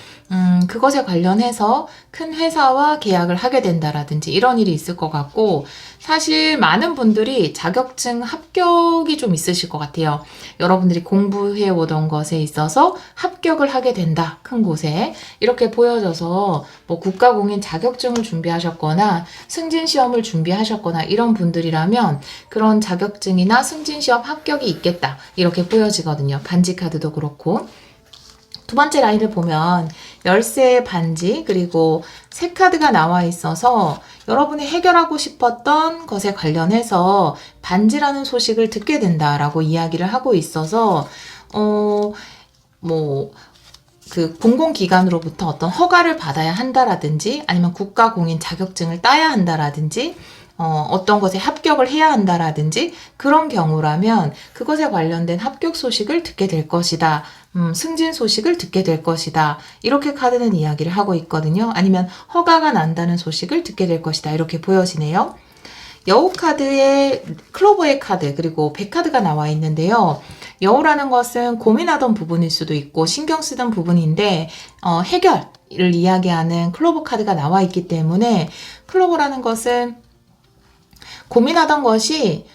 Speaker 2: 그것에 관련해서 큰 회사와 계약을 하게 된다라든지 이런 일이 있을 것 같고 사실 많은 분들이 자격증 합격이 좀 있으실 것 같아요. 여러분들이 공부해오던 것에 있어서 합격을 하게 된다. 큰 곳에. 이렇게 보여져서 뭐 국가공인 자격증을 준비하셨거나 승진시험을 준비하셨거나 이런 분들이라면 그런 자격증이나 승진시험 합격이 있겠다. 이렇게 보여지거든요. 반지 카드도 그렇고. 두 번째 라인을 보면 열쇠 반지 그리고 새 카드가 나와 있어서 여러분이 해결하고 싶었던 것에 관련해서 반지라는 소식을 듣게 된다라고 이야기를 하고 있어서 그 공공기관으로부터 어떤 허가를 받아야 한다라든지 아니면 국가공인 자격증을 따야 한다라든지 어떤 것에 합격을 해야 한다라든지 그런 경우라면 그것에 관련된 합격 소식을 듣게 될 것이다. 승진 소식을 듣게 될 것이다. 이렇게 카드는 이야기를 하고 있거든요. 아니면 허가가 난다는 소식을 듣게 될 것이다. 이렇게 보여지네요. 여우 카드에 클로버의 카드 그리고 백 카드가 나와 있는데요. 여우라는 것은 고민하던 부분일 수도 있고 신경 쓰던 부분인데 해결을 이야기하는 클로버 카드가 나와 있기 때문에 클로버라는 것은 고민하던 것이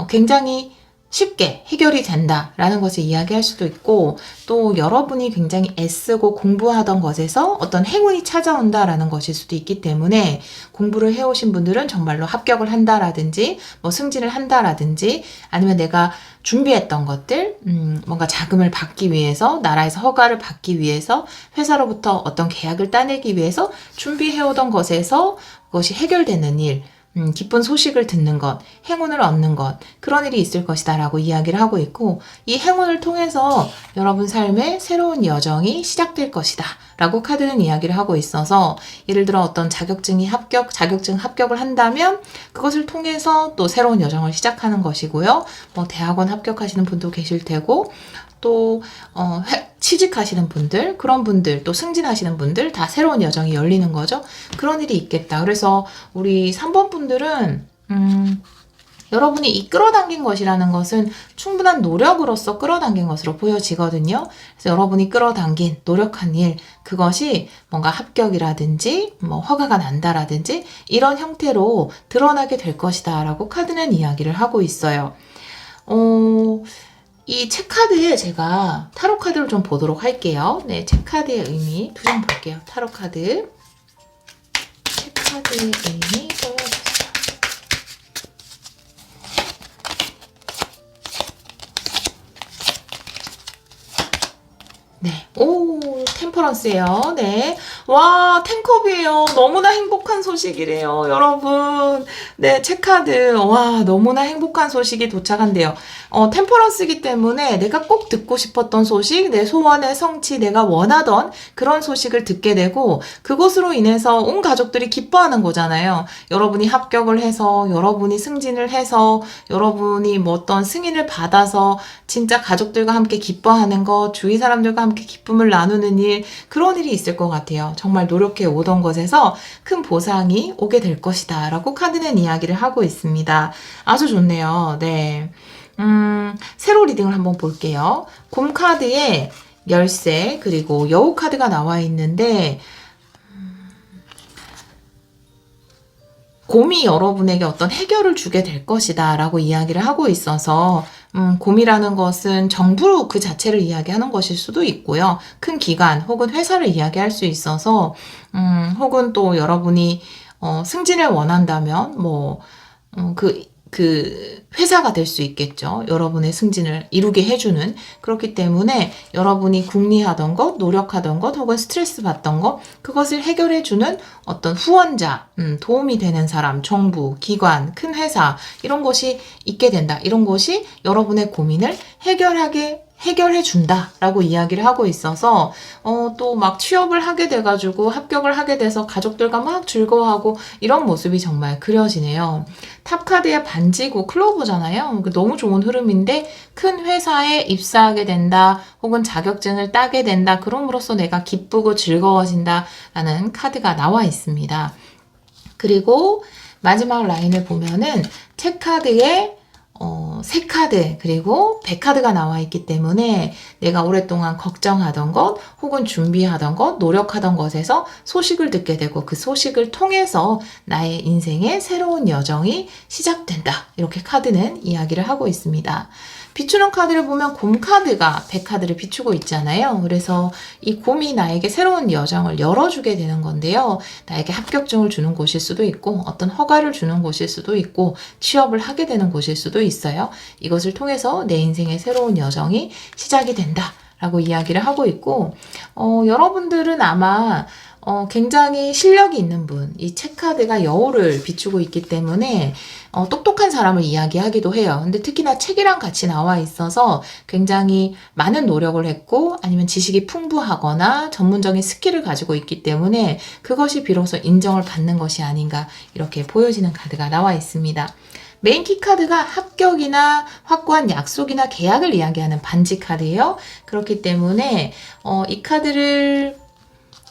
Speaker 2: 굉장히 쉽게 해결이 된다라는 것을 이야기할 수도 있고 또 여러분이 굉장히 애쓰고 공부하던 것에서 어떤 행운이 찾아온다라는 것일 수도 있기 때문에 공부를 해오신 분들은 정말로 합격을 한다라든지 뭐 승진을 한다라든지 아니면 내가 준비했던 것들 뭔가 자금을 받기 위해서 나라에서 허가를 받기 위해서 회사로부터 어떤 계약을 따내기 위해서 준비해오던 것에서 그것이 해결되는 일 기쁜 소식을 듣는 것, 행운을 얻는 것, 그런 일이 있을 것이다 라고 이야기를 하고 있고 이 행운을 통해서 여러분 삶의 새로운 여정이 시작될 것이다 라고 카드는 이야기를 하고 있어서 예를 들어 어떤 자격증 합격을 한다면 그것을 통해서 또 새로운 여정을 시작하는 것이고요. 뭐 대학원 합격하시는 분도 계실 테고 또 취직하시는 분들, 그런 분들, 또 승진하시는 분들 다 새로운 여정이 열리는 거죠. 그런 일이 있겠다. 그래서 우리 3번 분들은 여러분이 이 끌어당긴 것이라는 것은 충분한 노력으로서 끌어당긴 것으로 보여지거든요. 그래서 여러분이 끌어당긴 노력한 일, 그것이 뭔가 합격이라든지 뭐 허가가 난다라든지 이런 형태로 드러나게 될 것이다 라고 카드는 이야기를 하고 있어요. 이 책카드에 제가 타로 카드를 좀 보도록 할게요. 네, 책카드의 의미 두 장 볼게요. 타로 카드. 책카드의 의미 보여주세요. 네. 오, 템퍼런스예요. 네. 와, 텐컵이에요. 너무나 행복한 소식이래요. 여러분. 네, 책카드. 와, 너무나 행복한 소식이 도착한대요. 템퍼런스이기 때문에 내가 꼭 듣고 싶었던 소식, 내 소원의 성취, 내가 원하던 그런 소식을 듣게 되고 그것으로 인해서 온 가족들이 기뻐하는 거잖아요. 여러분이 합격을 해서, 여러분이 승진을 해서, 여러분이 뭐 어떤 승인을 받아서 진짜 가족들과 함께 기뻐하는 것, 주위 사람들과 함께 기쁨을 나누는 일, 그런 일이 있을 것 같아요. 정말 노력해 오던 것에서 큰 보상이 오게 될 것이다 라고 카드는 이야기를 하고 있습니다. 아주 좋네요. 네. 세로 리딩을 한번 볼게요. 곰 카드에 열쇠 그리고 여우 카드가 나와 있는데 곰이 여러분에게 어떤 해결을 주게 될 것이다 라고 이야기를 하고 있어서 곰이라는 것은 정부 그 자체를 이야기하는 것일 수도 있고요. 큰 기관 혹은 회사를 이야기할 수 있어서 혹은 또 여러분이 승진을 원한다면 그 회사가 될 수 있겠죠. 여러분의 승진을 이루게 해주는. 그렇기 때문에 여러분이 궁리하던 것, 노력하던 것, 혹은 스트레스 받던 것, 그것을 해결해주는 어떤 후원자, 도움이 되는 사람, 정부, 기관, 큰 회사, 이런 것이 있게 된다. 이런 것이 여러분의 고민을 해결해 준다라고 이야기를 하고 있어서 또 막 취업을 하게 돼가지고 합격을 하게 돼서 가족들과 막 즐거워하고 이런 모습이 정말 그려지네요. 탑 카드의 반지고 클로버잖아요. 너무 좋은 흐름인데 큰 회사에 입사하게 된다 혹은 자격증을 따게 된다 그럼으로써 내가 기쁘고 즐거워진다라는 카드가 나와 있습니다. 그리고 마지막 라인을 보면은 책 카드에 새 카드 그리고 백 카드가 나와 있기 때문에 내가 오랫동안 걱정하던 것 혹은 준비하던 것 노력하던 것에서 소식을 듣게 되고 그 소식을 통해서 나의 인생의 새로운 여정이 시작된다 이렇게 카드는 이야기를 하고 있습니다. 비추는 카드를 보면 곰 카드가 백 카드를 비추고 있잖아요. 그래서 이 곰이 나에게 새로운 여정을 열어주게 되는 건데요. 나에게 합격증을 주는 곳일 수도 있고 어떤 허가를 주는 곳일 수도 있고 취업을 하게 되는 곳일 수도 있어요. 이것을 통해서 내 인생의 새로운 여정이 시작이 된다 라고 이야기를 하고 있고, 여러분들은 아마 굉장히 실력이 있는 분, 이 책카드가 여우를 비추고 있기 때문에 똑똑한 사람을 이야기하기도 해요. 근데 특히나 책이랑 같이 나와 있어서 굉장히 많은 노력을 했고 아니면 지식이 풍부하거나 전문적인 스킬을 가지고 있기 때문에 그것이 비로소 인정을 받는 것이 아닌가 이렇게 보여지는 카드가 나와 있습니다. 메인 키카드가 합격이나 확고한 약속이나 계약을 이야기하는 반지 카드예요. 그렇기 때문에 이 카드를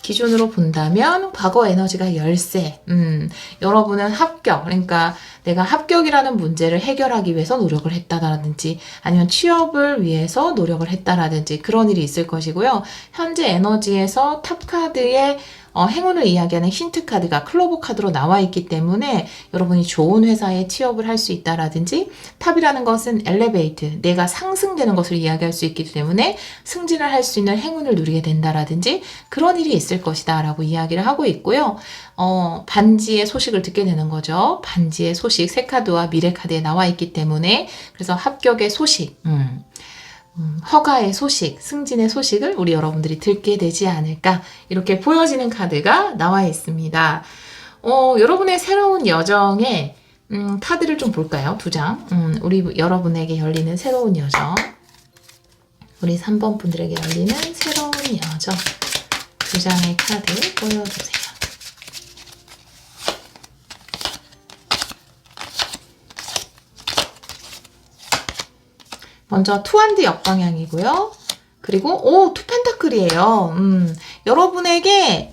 Speaker 2: 기준으로 본다면 과거 에너지가 열쇠. 여러분은 합격, 그러니까 내가 합격이라는 문제를 해결하기 위해서 노력을 했다라든지 아니면 취업을 위해서 노력을 했다라든지 그런 일이 있을 것이고요. 현재 에너지에서 탑카드의 행운을 이야기하는 힌트 카드가 클로버 카드로 나와 있기 때문에 여러분이 좋은 회사에 취업을 할 수 있다라든지 탑이라는 것은 엘리베이트, 내가 상승되는 것을 이야기할 수 있기 때문에 승진을 할 수 있는 행운을 누리게 된다라든지 그런 일이 있을 것이다 라고 이야기를 하고 있고요. 반지의 소식을 듣게 되는 거죠. 반지의 소식, 새 카드와 미래 카드에 나와 있기 때문에 그래서 합격의 소식, 허가의 소식, 승진의 소식을 우리 여러분들이 듣게 되지 않을까 이렇게 보여지는 카드가 나와 있습니다. 여러분의 새로운 여정에 카드를 좀 볼까요? 두 장. 우리 여러분에게 열리는 새로운 여정. 우리 3번 분들에게 열리는 새로운 여정. 두 장의 카드 보여주세요. 먼저 투한드 역방향이고요. 그리고 투 펜타클이에요. 여러분에게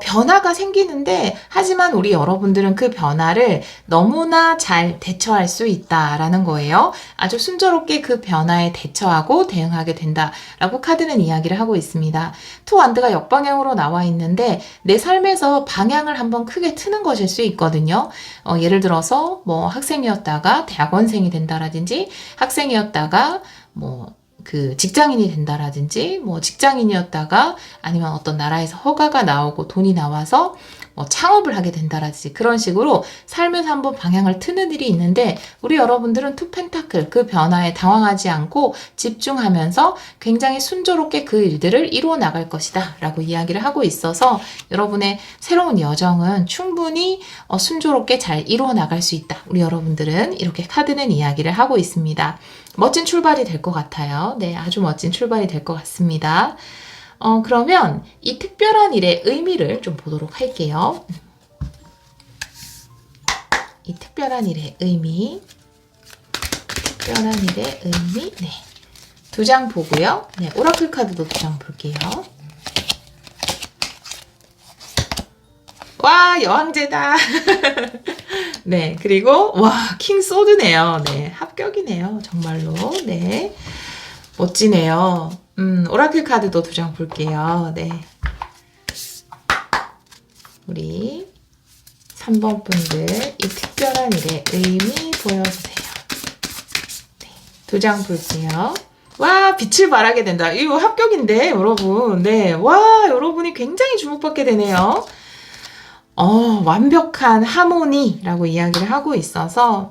Speaker 2: 변화가 생기는데 하지만 우리 여러분들은 그 변화를 너무나 잘 대처할 수 있다라는 거예요. 아주 순조롭게 그 변화에 대처하고 대응하게 된다라고 카드는 이야기를 하고 있습니다. 투 완드가 역방향으로 나와 있는데 내 삶에서 방향을 한번 크게 트는 것일 수 있거든요. 예를 들어서 뭐 학생이었다가 대학원생이 된다라든지 학생이었다가 직장인이 된다라든지 직장인이었다가 아니면 어떤 나라에서 허가가 나오고 돈이 나와서 창업을 하게 된다라든지 그런 식으로 삶에서 한번 방향을 트는 일이 있는데 우리 여러분들은 투 펜타클 그 변화에 당황하지 않고 집중하면서 굉장히 순조롭게 그 일들을 이루어 나갈 것이다 라고 이야기를 하고 있어서 여러분의 새로운 여정은 충분히 순조롭게 잘 이루어 나갈 수 있다. 우리 여러분들은 이렇게 카드는 이야기를 하고 있습니다. 멋진 출발이 될 것 같아요. 네, 아주 멋진 출발이 될 것 같습니다. 그러면 이 특별한 일의 의미를 좀 보도록 할게요. 이 특별한 일의 의미. 네. 두 장 보고요. 네, 오라클 카드도 두 장 볼게요. 와, 여왕제다. 네, 그리고 킹 소드네요. 네, 합격이네요. 정말로. 네, 멋지네요. 오라클 카드도 두 장 볼게요. 네, 우리 3번 분들 이 특별한 일의 의미 보여주세요. 네, 두 장 볼게요. 와, 빛을 발하게 된다. 이거 합격인데, 여러분. 네, 와, 여러분이 굉장히 주목받게 되네요. 완벽한 하모니라고 이야기를 하고 있어서,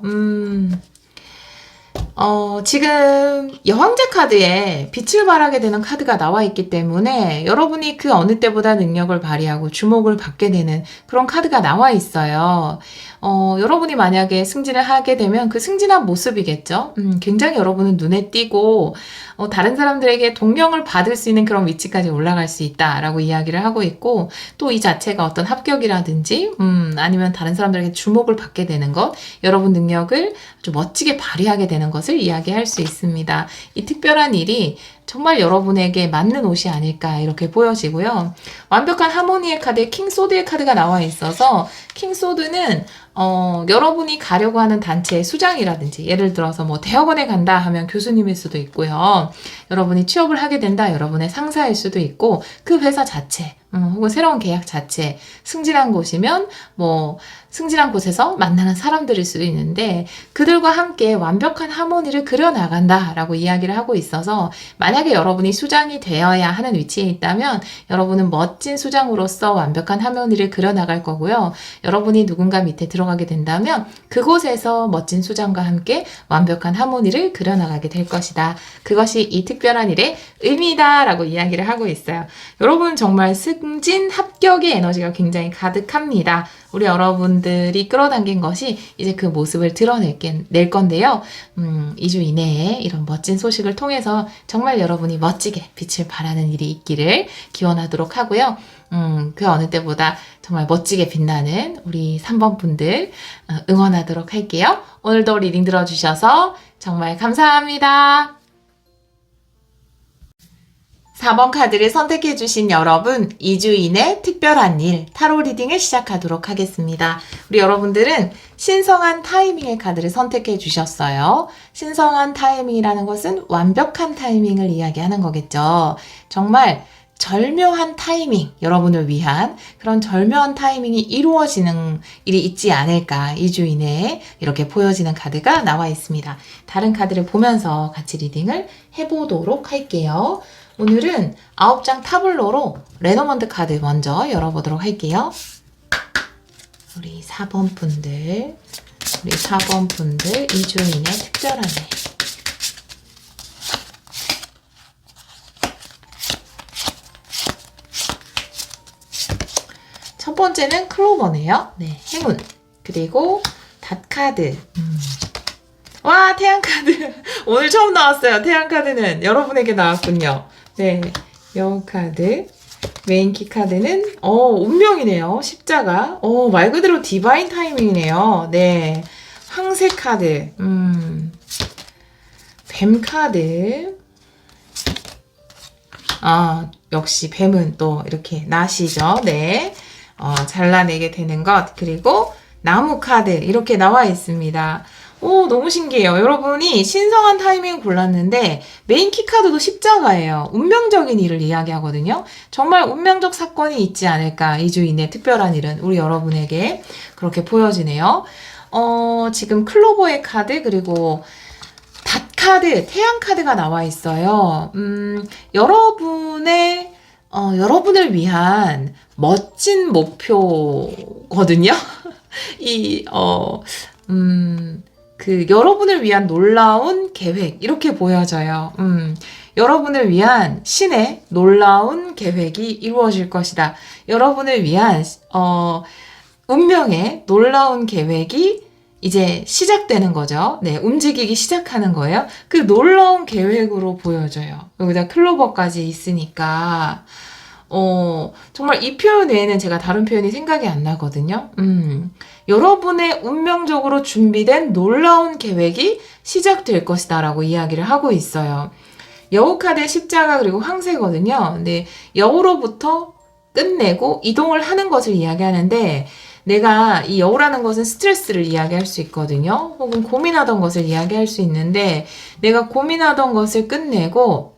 Speaker 2: 지금 여왕제 카드에 빛을 발하게 되는 카드가 나와 있기 때문에 여러분이 그 어느 때보다 능력을 발휘하고 주목을 받게 되는 그런 카드가 나와 있어요. 여러분이 만약에 승진을 하게 되면 그 승진한 모습이겠죠. 굉장히 여러분은 눈에 띄고 다른 사람들에게 동경을 받을 수 있는 그런 위치까지 올라갈 수 있다라고 이야기를 하고 있고 또 이 자체가 어떤 합격이라든지 아니면 다른 사람들에게 주목을 받게 되는 것, 여러분 능력을 아주 멋지게 발휘하게 되는 것을 이야기할 수 있습니다. 이 특별한 일이 정말 여러분에게 맞는 옷이 아닐까 이렇게 보여지고요. 완벽한 하모니의 카드에 킹소드의 카드가 나와 있어서 킹소드는 여러분이 가려고 하는 단체의 수장이라든지 예를 들어서 대학원에 간다 하면 교수님일 수도 있고요. 여러분이 취업을 하게 된다 여러분의 상사일 수도 있고 그 회사 자체 혹은 새로운 계약 자체 승진한 곳이면 승진한 곳에서 만나는 사람들일 수도 있는데 그들과 함께 완벽한 하모니를 그려나간다라고 이야기를 하고 있어서 만약에 여러분이 수장이 되어야 하는 위치에 있다면 여러분은 멋진 수장으로서 완벽한 하모니를 그려나갈 거고요. 여러분이 누군가 밑에 들어가게 된다면 그곳에서 멋진 수장과 함께 완벽한 하모니를 그려나가게 될 것이다. 그것이 이 특별한 일의 의미다 라고 이야기를 하고 있어요. 여러분 정말 승진 합격의 에너지가 굉장히 가득합니다. 우리 여러분들이 끌어당긴 것이 이제 그 모습을 낼 건데요. 2주 이내에 이런 멋진 소식을 통해서 정말 여러분이 멋지게 빛을 발하는 일이 있기를 기원하도록 하고요. 그 어느 때보다 정말 멋지게 빛나는 우리 3번 분들 응원하도록 할게요. 오늘도 리딩 들어주셔서 정말 감사합니다. 4번 카드를 선택해주신 여러분, 2주 이내 특별한 일, 타로 리딩을 시작하도록 하겠습니다. 우리 여러분들은 신성한 타이밍의 카드를 선택해주셨어요. 신성한 타이밍이라는 것은 완벽한 타이밍을 이야기하는 거겠죠. 정말 절묘한 타이밍, 여러분을 위한 그런 절묘한 타이밍이 이루어지는 일이 있지 않을까 2주 이내에 이렇게 보여지는 카드가 나와 있습니다. 다른 카드를 보면서 같이 리딩을 해보도록 할게요. 오늘은 9장 타블로로 레노먼드 카드 먼저 열어보도록 할게요. 우리 4번 분들 2주 이내 특별한 일. 첫 번째는 클로버네요. 네, 행운. 그리고 닷카드. 와, 태양카드. 오늘 처음 나왔어요. 태양카드는 여러분에게 나왔군요. 네, 여우카드. 메인키 카드는, 운명이네요. 십자가. 말 그대로 디바인 타이밍이네요. 네. 황새 카드. 뱀 카드. 역시 뱀은 또 이렇게 낫이죠. 네. 잘라내게 되는 것. 그리고 나무 카드. 이렇게 나와 있습니다. 너무 신기해요. 여러분이 신성한 타이밍 골랐는데 메인 키카드도 십자가예요. 운명적인 일을 이야기하거든요. 정말 운명적 사건이 있지 않을까. 2주 이내 특별한 일은 우리 여러분에게 그렇게 보여지네요. 지금 클로버의 카드 그리고 닷카드, 태양카드가 나와 있어요. 여러분을 위한 멋진 목표거든요. 여러분을 위한 놀라운 계획, 이렇게 보여져요. 여러분을 위한 신의 놀라운 계획이 이루어질 것이다. 여러분을 위한, 운명의 놀라운 계획이 이제 시작되는 거죠. 네, 움직이기 시작하는 거예요. 그 놀라운 계획으로 보여져요. 여기다 클로버까지 있으니까, 정말 이 표현 외에는 제가 다른 표현이 생각이 안 나거든요. 여러분의 운명적으로 준비된 놀라운 계획이 시작될 것이다 라고 이야기를 하고 있어요. 여우 카드의 십자가 그리고 황새거든요. 근데 여우로부터 끝내고 이동을 하는 것을 이야기하는데 내가 이 여우라는 것은 스트레스를 이야기할 수 있거든요. 혹은 고민하던 것을 이야기할 수 있는데 내가 고민하던 것을 끝내고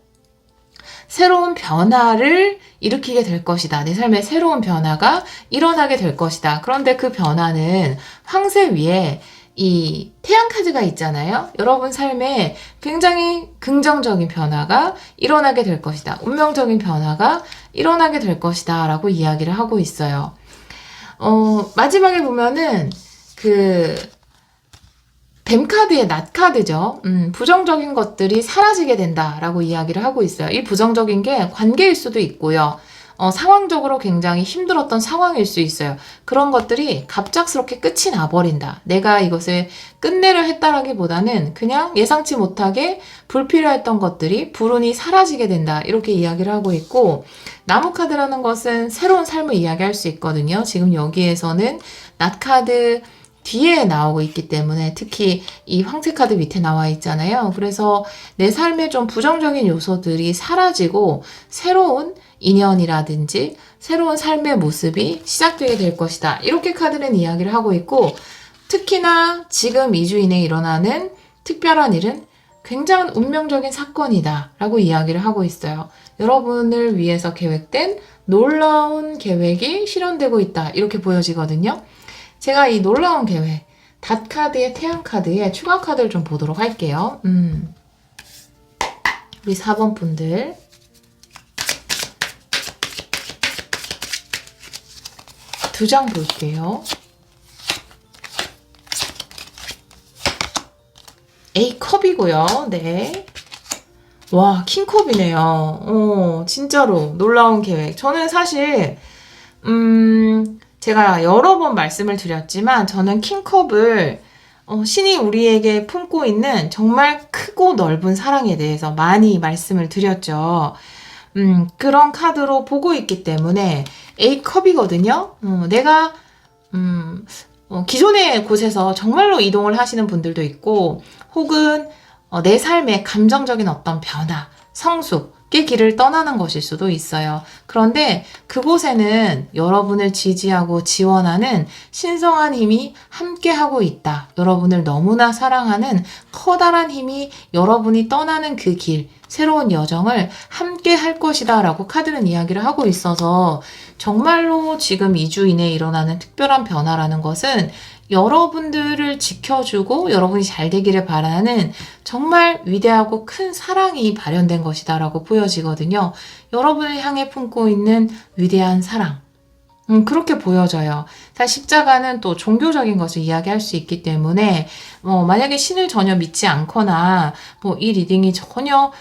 Speaker 2: 새로운 변화를 일으키게 될 것이다. 내 삶에 새로운 변화가 일어나게 될 것이다. 그런데 그 변화는 황새 위에 이 태양카드가 있잖아요. 여러분 삶에 굉장히 긍정적인 변화가 일어나게 될 것이다. 운명적인 변화가 일어나게 될 것이다. 라고 이야기를 하고 있어요. 마지막에 보면은 뱀카드의 낫카드죠. 부정적인 것들이 사라지게 된다라고 이야기를 하고 있어요. 이 부정적인 게 관계일 수도 있고요. 상황적으로 굉장히 힘들었던 상황일 수 있어요. 그런 것들이 갑작스럽게 끝이 나버린다. 내가 이것을 끝내려 했다라기보다는 그냥 예상치 못하게 불필요했던 것들이 불운이 사라지게 된다. 이렇게 이야기를 하고 있고 나무카드라는 것은 새로운 삶을 이야기할 수 있거든요. 지금 여기에서는 낫카드 뒤에 나오고 있기 때문에 특히 이 황새 카드 밑에 나와 있잖아요. 그래서 내 삶에 좀 부정적인 요소들이 사라지고 새로운 인연이라든지 새로운 삶의 모습이 시작되게 될 것이다. 이렇게 카드는 이야기를 하고 있고 특히나 지금 2주 이내에 일어나는 특별한 일은 굉장한 운명적인 사건이다 라고 이야기를 하고 있어요. 여러분을 위해서 계획된 놀라운 계획이 실현되고 있다. 이렇게 보여지거든요. 제가 이 놀라운 계획, 닷 카드의 태양 카드에 추가 카드를 좀 보도록 할게요. 우리 4번 분들. 두 장 볼게요. A컵이고요. 네. 와, 킹컵이네요. 진짜로 놀라운 계획. 저는 사실 제가 여러 번 말씀을 드렸지만 저는 킹컵을 신이 우리에게 품고 있는 정말 크고 넓은 사랑에 대해서 많이 말씀을 드렸죠. 그런 카드로 보고 있기 때문에 A컵이거든요. 내가 기존의 곳에서 정말로 이동을 하시는 분들도 있고 혹은 내 삶의 감정적인 어떤 변화, 성숙의 길을 떠나는 것일 수도 있어요. 그런데 그곳에는 여러분을 지지하고 지원하는 신성한 힘이 함께하고 있다. 여러분을 너무나 사랑하는 커다란 힘이 여러분이 떠나는 그 길, 새로운 여정을 함께 할 것이다 라고 카드는 이야기를 하고 있어서 정말로 지금 2주 이내에 일어나는 특별한 변화라는 것은 여러분들을 지켜주고 여러분이 잘 되기를 바라는 정말 위대하고 큰 사랑이 발현된 것이다 라고 보여지거든요. 여러분을 향해 품고 있는 위대한 사랑. 그렇게 보여져요. 사실 십자가는 또 종교적인 것을 이야기할 수 있기 때문에 만약에 신을 전혀 믿지 않거나 이 리딩이 전혀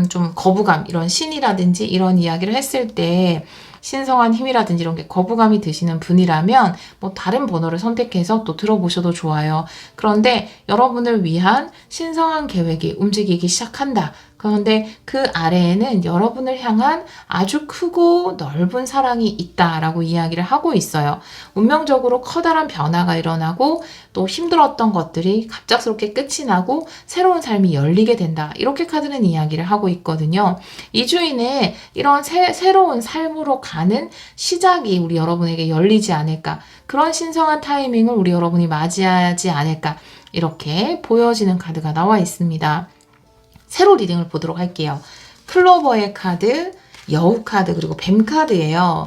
Speaker 2: 좀 거부감, 이런 신이라든지 이런 이야기를 했을 때 신성한 힘이라든지 이런 게 거부감이 드시는 분이라면 다른 번호를 선택해서 또 들어보셔도 좋아요. 그런데 여러분을 위한 신성한 계획이 움직이기 시작한다. 그런데 그 아래에는 여러분을 향한 아주 크고 넓은 사랑이 있다라고 이야기를 하고 있어요. 운명적으로 커다란 변화가 일어나고 또 힘들었던 것들이 갑작스럽게 끝이 나고 새로운 삶이 열리게 된다. 이렇게 카드는 이야기를 하고 있거든요. 2주 이내에 이런 새로운 삶으로 가는 시작이 우리 여러분에게 열리지 않을까. 그런 신성한 타이밍을 우리 여러분이 맞이하지 않을까. 이렇게 보여지는 카드가 나와 있습니다. 새로 리딩을 보도록 할게요. 클로버의 카드, 여우 카드, 그리고 뱀 카드예요.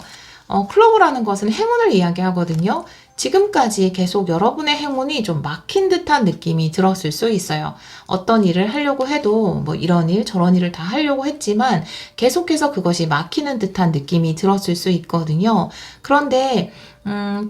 Speaker 2: 클로버라는 것은 행운을 이야기하거든요. 지금까지 계속 여러분의 행운이 좀 막힌 듯한 느낌이 들었을 수 있어요. 어떤 일을 하려고 해도 이런 일 저런 일을 다 하려고 했지만 계속해서 그것이 막히는 듯한 느낌이 들었을 수 있거든요. 그런데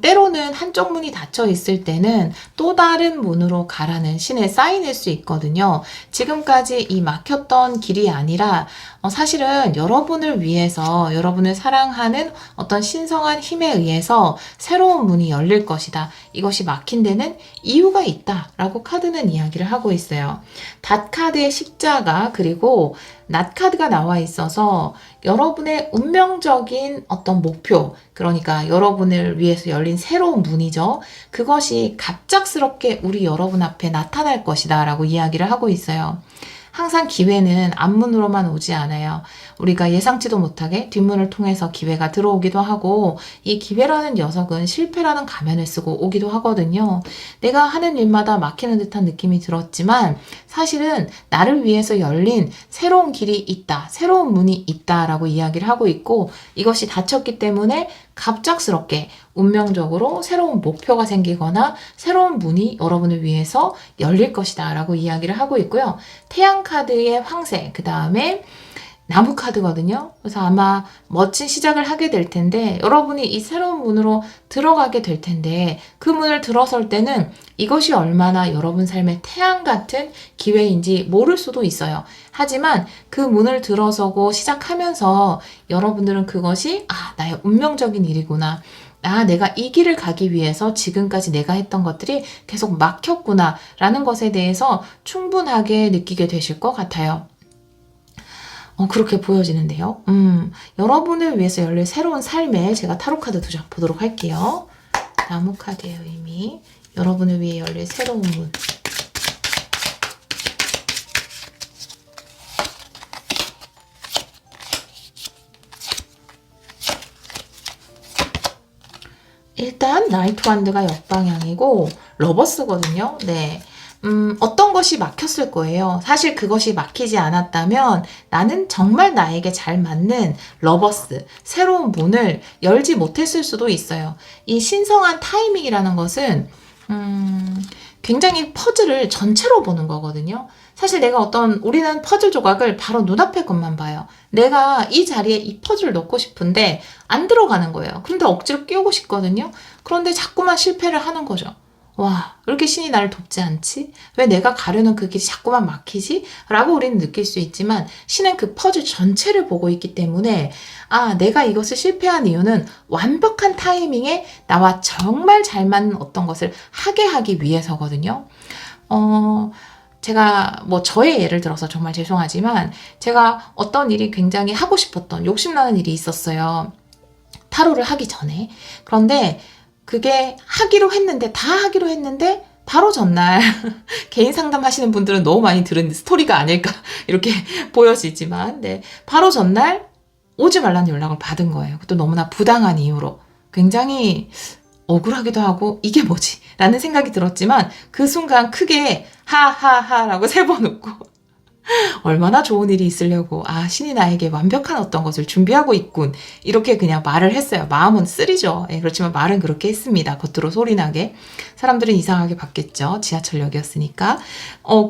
Speaker 2: 때로는 한쪽 문이 닫혀 있을 때는 또 다른 문으로 가라는 신의 사인일 수 있거든요. 지금까지 이 막혔던 길이 아니라 사실은 여러분을 위해서 여러분을 사랑하는 어떤 신성한 힘에 의해서 새로운 문이 열릴 것이다. 이것이 막힌 데는 이유가 있다라고 카드는 이야기를 하고 있어요. 닷 카드의 십자가 그리고 낫 카드가 나와 있어서 여러분의 운명적인 어떤 목표, 그러니까 여러분을 위해서 열린 새로운 문이죠. 그것이 갑작스럽게 우리 여러분 앞에 나타날 것이다 라고 이야기를 하고 있어요. 항상 기회는 앞문으로만 오지 않아요. 우리가 예상치도 못하게 뒷문을 통해서 기회가 들어오기도 하고 이 기회라는 녀석은 실패라는 가면을 쓰고 오기도 하거든요. 내가 하는 일마다 막히는 듯한 느낌이 들었지만 사실은 나를 위해서 열린 새로운 길이 있다, 새로운 문이 있다라고 이야기를 하고 있고 이것이 닫혔기 때문에 갑작스럽게 운명적으로 새로운 목표가 생기거나 새로운 문이 여러분을 위해서 열릴 것이다 라고 이야기를 하고 있고요. 태양 카드의 황새, 그 다음에 나무 카드거든요. 그래서 아마 멋진 시작을 하게 될 텐데 여러분이 이 새로운 문으로 들어가게 될 텐데 그 문을 들어설 때는 이것이 얼마나 여러분 삶의 태양 같은 기회인지 모를 수도 있어요. 하지만 그 문을 들어서고 시작하면서 여러분들은 그것이 나의 운명적인 일이구나. 내가 이 길을 가기 위해서 지금까지 내가 했던 것들이 계속 막혔구나 라는 것에 대해서 충분하게 느끼게 되실 것 같아요. 그렇게 보여지는데요. 여러분을 위해서 열릴 새로운 삶에 제가 타로 카드 2장 보도록 할게요. 나무 카드의 의미, 여러분을 위해 열릴 새로운 문. 일단 나이트 완드가 역방향이고 러버스거든요. 네. 어떤 것이 막혔을 거예요. 사실 그것이 막히지 않았다면 나는 정말 나에게 잘 맞는 러버스, 새로운 문을 열지 못했을 수도 있어요. 이 신성한 타이밍이라는 것은, 굉장히 퍼즐을 전체로 보는 거거든요. 사실 우리는 퍼즐 조각을 바로 눈앞의 것만 봐요. 내가 이 자리에 이 퍼즐을 넣고 싶은데 안 들어가는 거예요. 그런데 억지로 끼우고 싶거든요. 그런데 자꾸만 실패를 하는 거죠. 와, 왜 이렇게 신이 나를 돕지 않지? 왜 내가 가려는 그 길이 자꾸만 막히지? 라고 우리는 느낄 수 있지만 신은 그 퍼즐 전체를 보고 있기 때문에 내가 이것을 실패한 이유는 완벽한 타이밍에 나와 정말 잘 맞는 어떤 것을 하게 하기 위해서거든요. 제가 저의 예를 들어서 정말 죄송하지만 제가 어떤 일이 굉장히 하고 싶었던 욕심나는 일이 있었어요. 타로를 하기 전에. 그런데 그게 다 하기로 했는데 바로 전날 개인 상담 하시는 분들은 너무 많이 들은 스토리가 아닐까 이렇게 보여지지만 바로 전날 오지 말라는 연락을 받은 거예요. 그것도 너무나 부당한 이유로 굉장히 억울하기도 하고 이게 뭐지? 라는 생각이 들었지만 그 순간 크게 하하하라고 3번 웃고 얼마나 좋은 일이 있으려고 신이 나에게 완벽한 어떤 것을 준비하고 있군 이렇게 그냥 말을 했어요. 마음은 쓰리죠. 그렇지만 말은 그렇게 했습니다. 겉으로 소리나게. 사람들은 이상하게 봤겠죠. 지하철역이었으니까.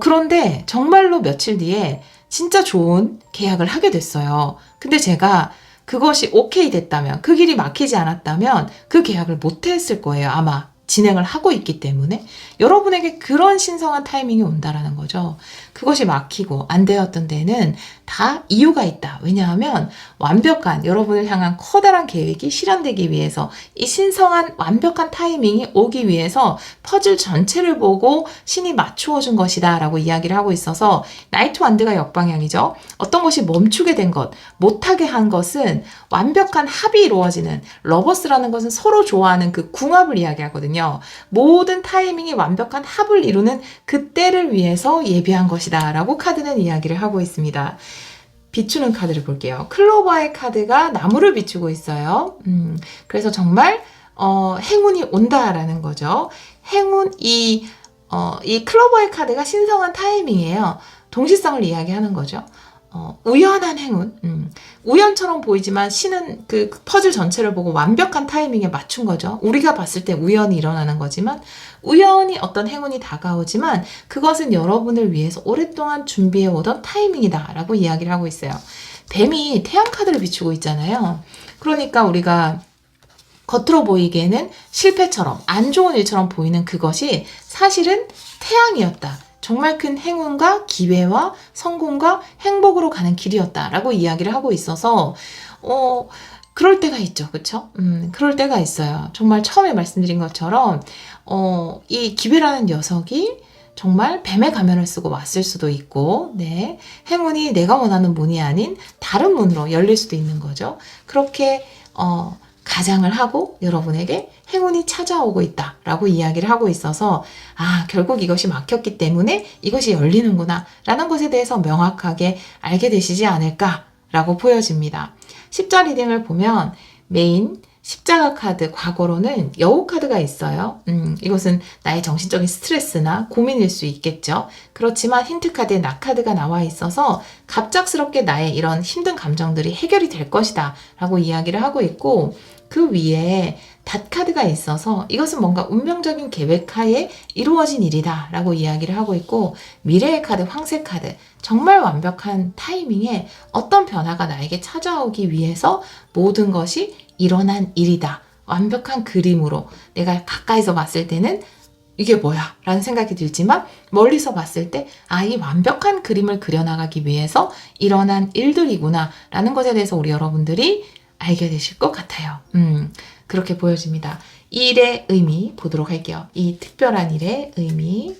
Speaker 2: 그런데 정말로 며칠 뒤에 진짜 좋은 계약을 하게 됐어요. 근데 제가 그것이 오케이 됐다면, 그 길이 막히지 않았다면 그 계약을 못 했을 거예요. 아마 진행을 하고 있기 때문에 여러분에게 그런 신성한 타이밍이 온다라는 거죠. 그것이 막히고 안 되었던 데는 다 이유가 있다. 왜냐하면 완벽한 여러분을 향한 커다란 계획이 실현되기 위해서 이 신성한 완벽한 타이밍이 오기 위해서 퍼즐 전체를 보고 신이 맞추어 준 것이다 라고 이야기를 하고 있어서 나이트 완드가 역방향이죠. 어떤 것이 멈추게 된 것, 못하게 한 것은 완벽한 합이 이루어지는 러버스라는 것은 서로 좋아하는 그 궁합을 이야기하거든요. 모든 타이밍이 완벽한 합을 이루는 그때를 위해서 예비한 것이다 라고 카드는 이야기를 하고 있습니다. 비추는 카드를 볼게요. 클로버의 카드가 나무를 비추고 있어요. 그래서 정말 행운이 온다라는 거죠. 이 클로버의 카드가 신성한 타이밍이에요. 동시성을 이야기하는 거죠. 우연한 행운. 우연처럼 보이지만 신은 그 퍼즐 전체를 보고 완벽한 타이밍에 맞춘 거죠. 우리가 봤을 때 우연이 일어나는 거지만 우연히 어떤 행운이 다가오지만 그것은 여러분을 위해서 오랫동안 준비해 오던 타이밍이다 라고 이야기를 하고 있어요. 뱀이 태양 카드를 비추고 있잖아요. 그러니까 우리가 겉으로 보이기에는 실패처럼 안 좋은 일처럼 보이는 그것이 사실은 태양이었다. 정말 큰 행운과 기회와 성공과 행복으로 가는 길이었다라고 이야기를 하고 있어서 그럴 때가 있죠. 그쵸? 그럴 때가 있어요. 정말 처음에 말씀드린 것처럼 이 기회라는 녀석이 정말 뱀의 가면을 쓰고 왔을 수도 있고 행운이 내가 원하는 문이 아닌 다른 문으로 열릴 수도 있는 거죠. 그렇게 가장을 하고 여러분에게 행운이 찾아오고 있다라고 이야기를 하고 있어서 결국 이것이 막혔기 때문에 이것이 열리는구나 라는 것에 대해서 명확하게 알게 되시지 않을까라고 보여집니다. 십자 리딩을 보면 메인 십자가 카드 과거로는 여우 카드가 있어요. 이것은 나의 정신적인 스트레스나 고민일 수 있겠죠. 그렇지만 힌트 카드에 나 카드가 나와 있어서 갑작스럽게 나의 이런 힘든 감정들이 해결이 될 것이다 라고 이야기를 하고 있고 그 위에 닷 카드가 있어서 이것은 뭔가 운명적인 계획하에 이루어진 일이다 라고 이야기를 하고 있고 미래의 카드, 황새 카드 정말 완벽한 타이밍에 어떤 변화가 나에게 찾아오기 위해서 모든 것이 일어난 일이다. 완벽한 그림으로 내가 가까이서 봤을 때는 이게 뭐야? 라는 생각이 들지만 멀리서 봤을 때 이 완벽한 그림을 그려나가기 위해서 일어난 일들이구나 라는 것에 대해서 우리 여러분들이 알게 되실 것 같아요. 그렇게 보여집니다. 이 일의 의미 보도록 할게요. 이 특별한 일의 의미.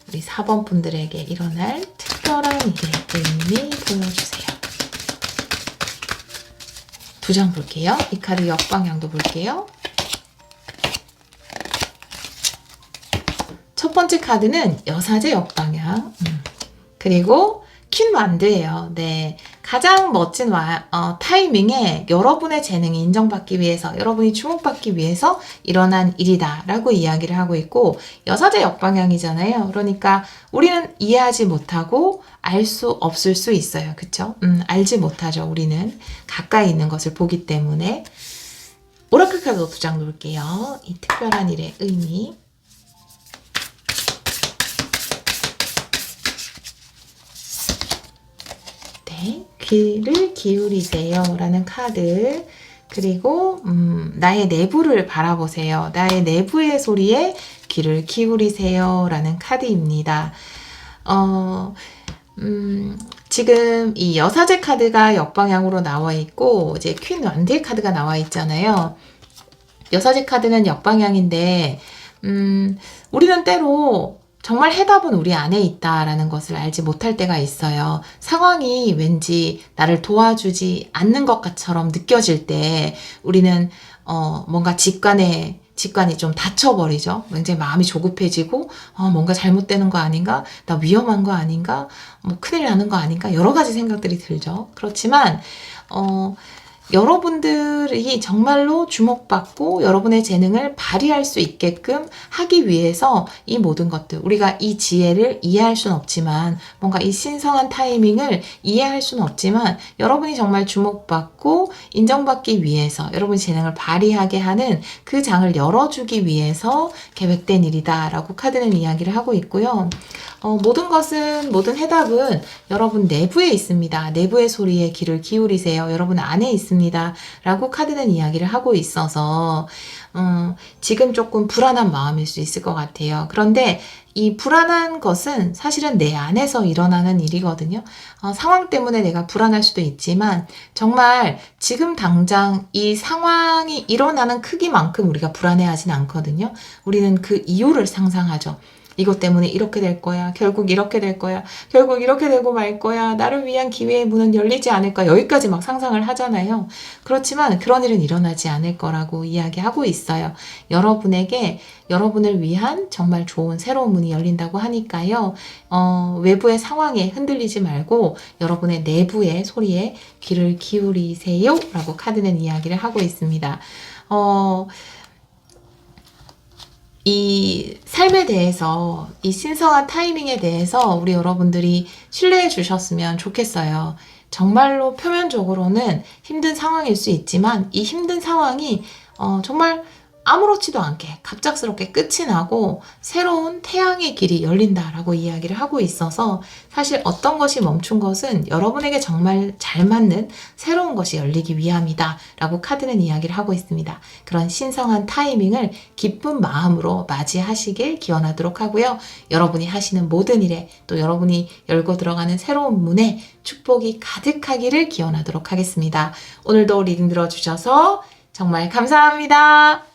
Speaker 2: 우리 4번 분들에게 일어날 특별한 일의 의미 보여주세요. 2장 볼게요. 이 카드 역방향도 볼게요. 첫 번째 카드는 여사제 역방향. 그리고 퀸완드예요. 네. 가장 멋진 타이밍에 여러분의 재능이 인정받기 위해서, 여러분이 주목받기 위해서 일어난 일이다라고 이야기를 하고 있고, 여사제 역방향이잖아요. 그러니까 우리는 이해하지 못하고 알 수 없을 수 있어요. 그쵸? 알지 못하죠. 우리는 가까이 있는 것을 보기 때문에. 오라클 카드 2장 놓을게요. 이 특별한 일의 의미. 네, 귀를 기울이세요 라는 카드. 그리고 나의 내부를 바라보세요. 나의 내부의 소리에 귀를 기울이세요 라는 카드입니다. 지금 이 여사제 카드가 역방향으로 나와 있고 이제 퀸 완드의 카드가 나와 있잖아요. 여사제 카드는 역방향인데 우리는 때로 정말 해답은 우리 안에 있다라는 것을 알지 못할 때가 있어요. 상황이 왠지 나를 도와주지 않는 것처럼 느껴질 때 우리는 뭔가 직관이 좀 닫혀버리죠. 굉장히 마음이 조급해지고 뭔가 잘못되는 거 아닌가? 나 위험한 거 아닌가? 뭐 큰일 나는 거 아닌가? 여러 가지 생각들이 들죠. 그렇지만 여러분들이 정말로 주목받고 여러분의 재능을 발휘할 수 있게끔 하기 위해서 이 모든 것들, 우리가 이 지혜를 이해할 수는 없지만, 뭔가 이 신성한 타이밍을 이해할 수는 없지만, 여러분이 정말 주목받고 인정받기 위해서 여러분의 재능을 발휘하게 하는 그 장을 열어주기 위해서 계획된 일이다라고 카드는 이야기를 하고 있고요. 모든 해답은 여러분 내부에 있습니다. 내부의 소리에 귀를 기울이세요. 여러분 안에 있습니다. 라고 카드는 이야기를 하고 있어서 지금 조금 불안한 마음일 수 있을 것 같아요. 그런데 이 불안한 것은 사실은 내 안에서 일어나는 일이거든요. 상황 때문에 내가 불안할 수도 있지만 정말 지금 당장 이 상황이 일어나는 크기만큼 우리가 불안해하진 않거든요. 우리는 그 이유를 상상하죠. 이것 때문에 이렇게 될 거야. 결국 이렇게 될 거야. 결국 이렇게 되고 말 거야. 나를 위한 기회의 문은 열리지 않을까. 여기까지 막 상상을 하잖아요. 그렇지만 그런 일은 일어나지 않을 거라고 이야기하고 있어요. 여러분에게 여러분을 위한 정말 좋은 새로운 문이 열린다고 하니까요. 외부의 상황에 흔들리지 말고 여러분의 내부의 소리에 귀를 기울이세요. 라고 카드는 이야기를 하고 있습니다. 이 삶에 대해서, 이 신성한 타이밍에 대해서 우리 여러분들이 신뢰해 주셨으면 좋겠어요. 정말로 표면적으로는 힘든 상황일 수 있지만 이 힘든 상황이 정말 아무렇지도 않게 갑작스럽게 끝이 나고 새로운 태양의 길이 열린다라고 이야기를 하고 있어서 사실 어떤 것이 멈춘 것은 여러분에게 정말 잘 맞는 새로운 것이 열리기 위함이다 라고 카드는 이야기를 하고 있습니다. 그런 신성한 타이밍을 기쁜 마음으로 맞이하시길 기원하도록 하고요. 여러분이 하시는 모든 일에 또 여러분이 열고 들어가는 새로운 문에 축복이 가득하기를 기원하도록 하겠습니다. 오늘도 리딩 들어주셔서 정말 감사합니다.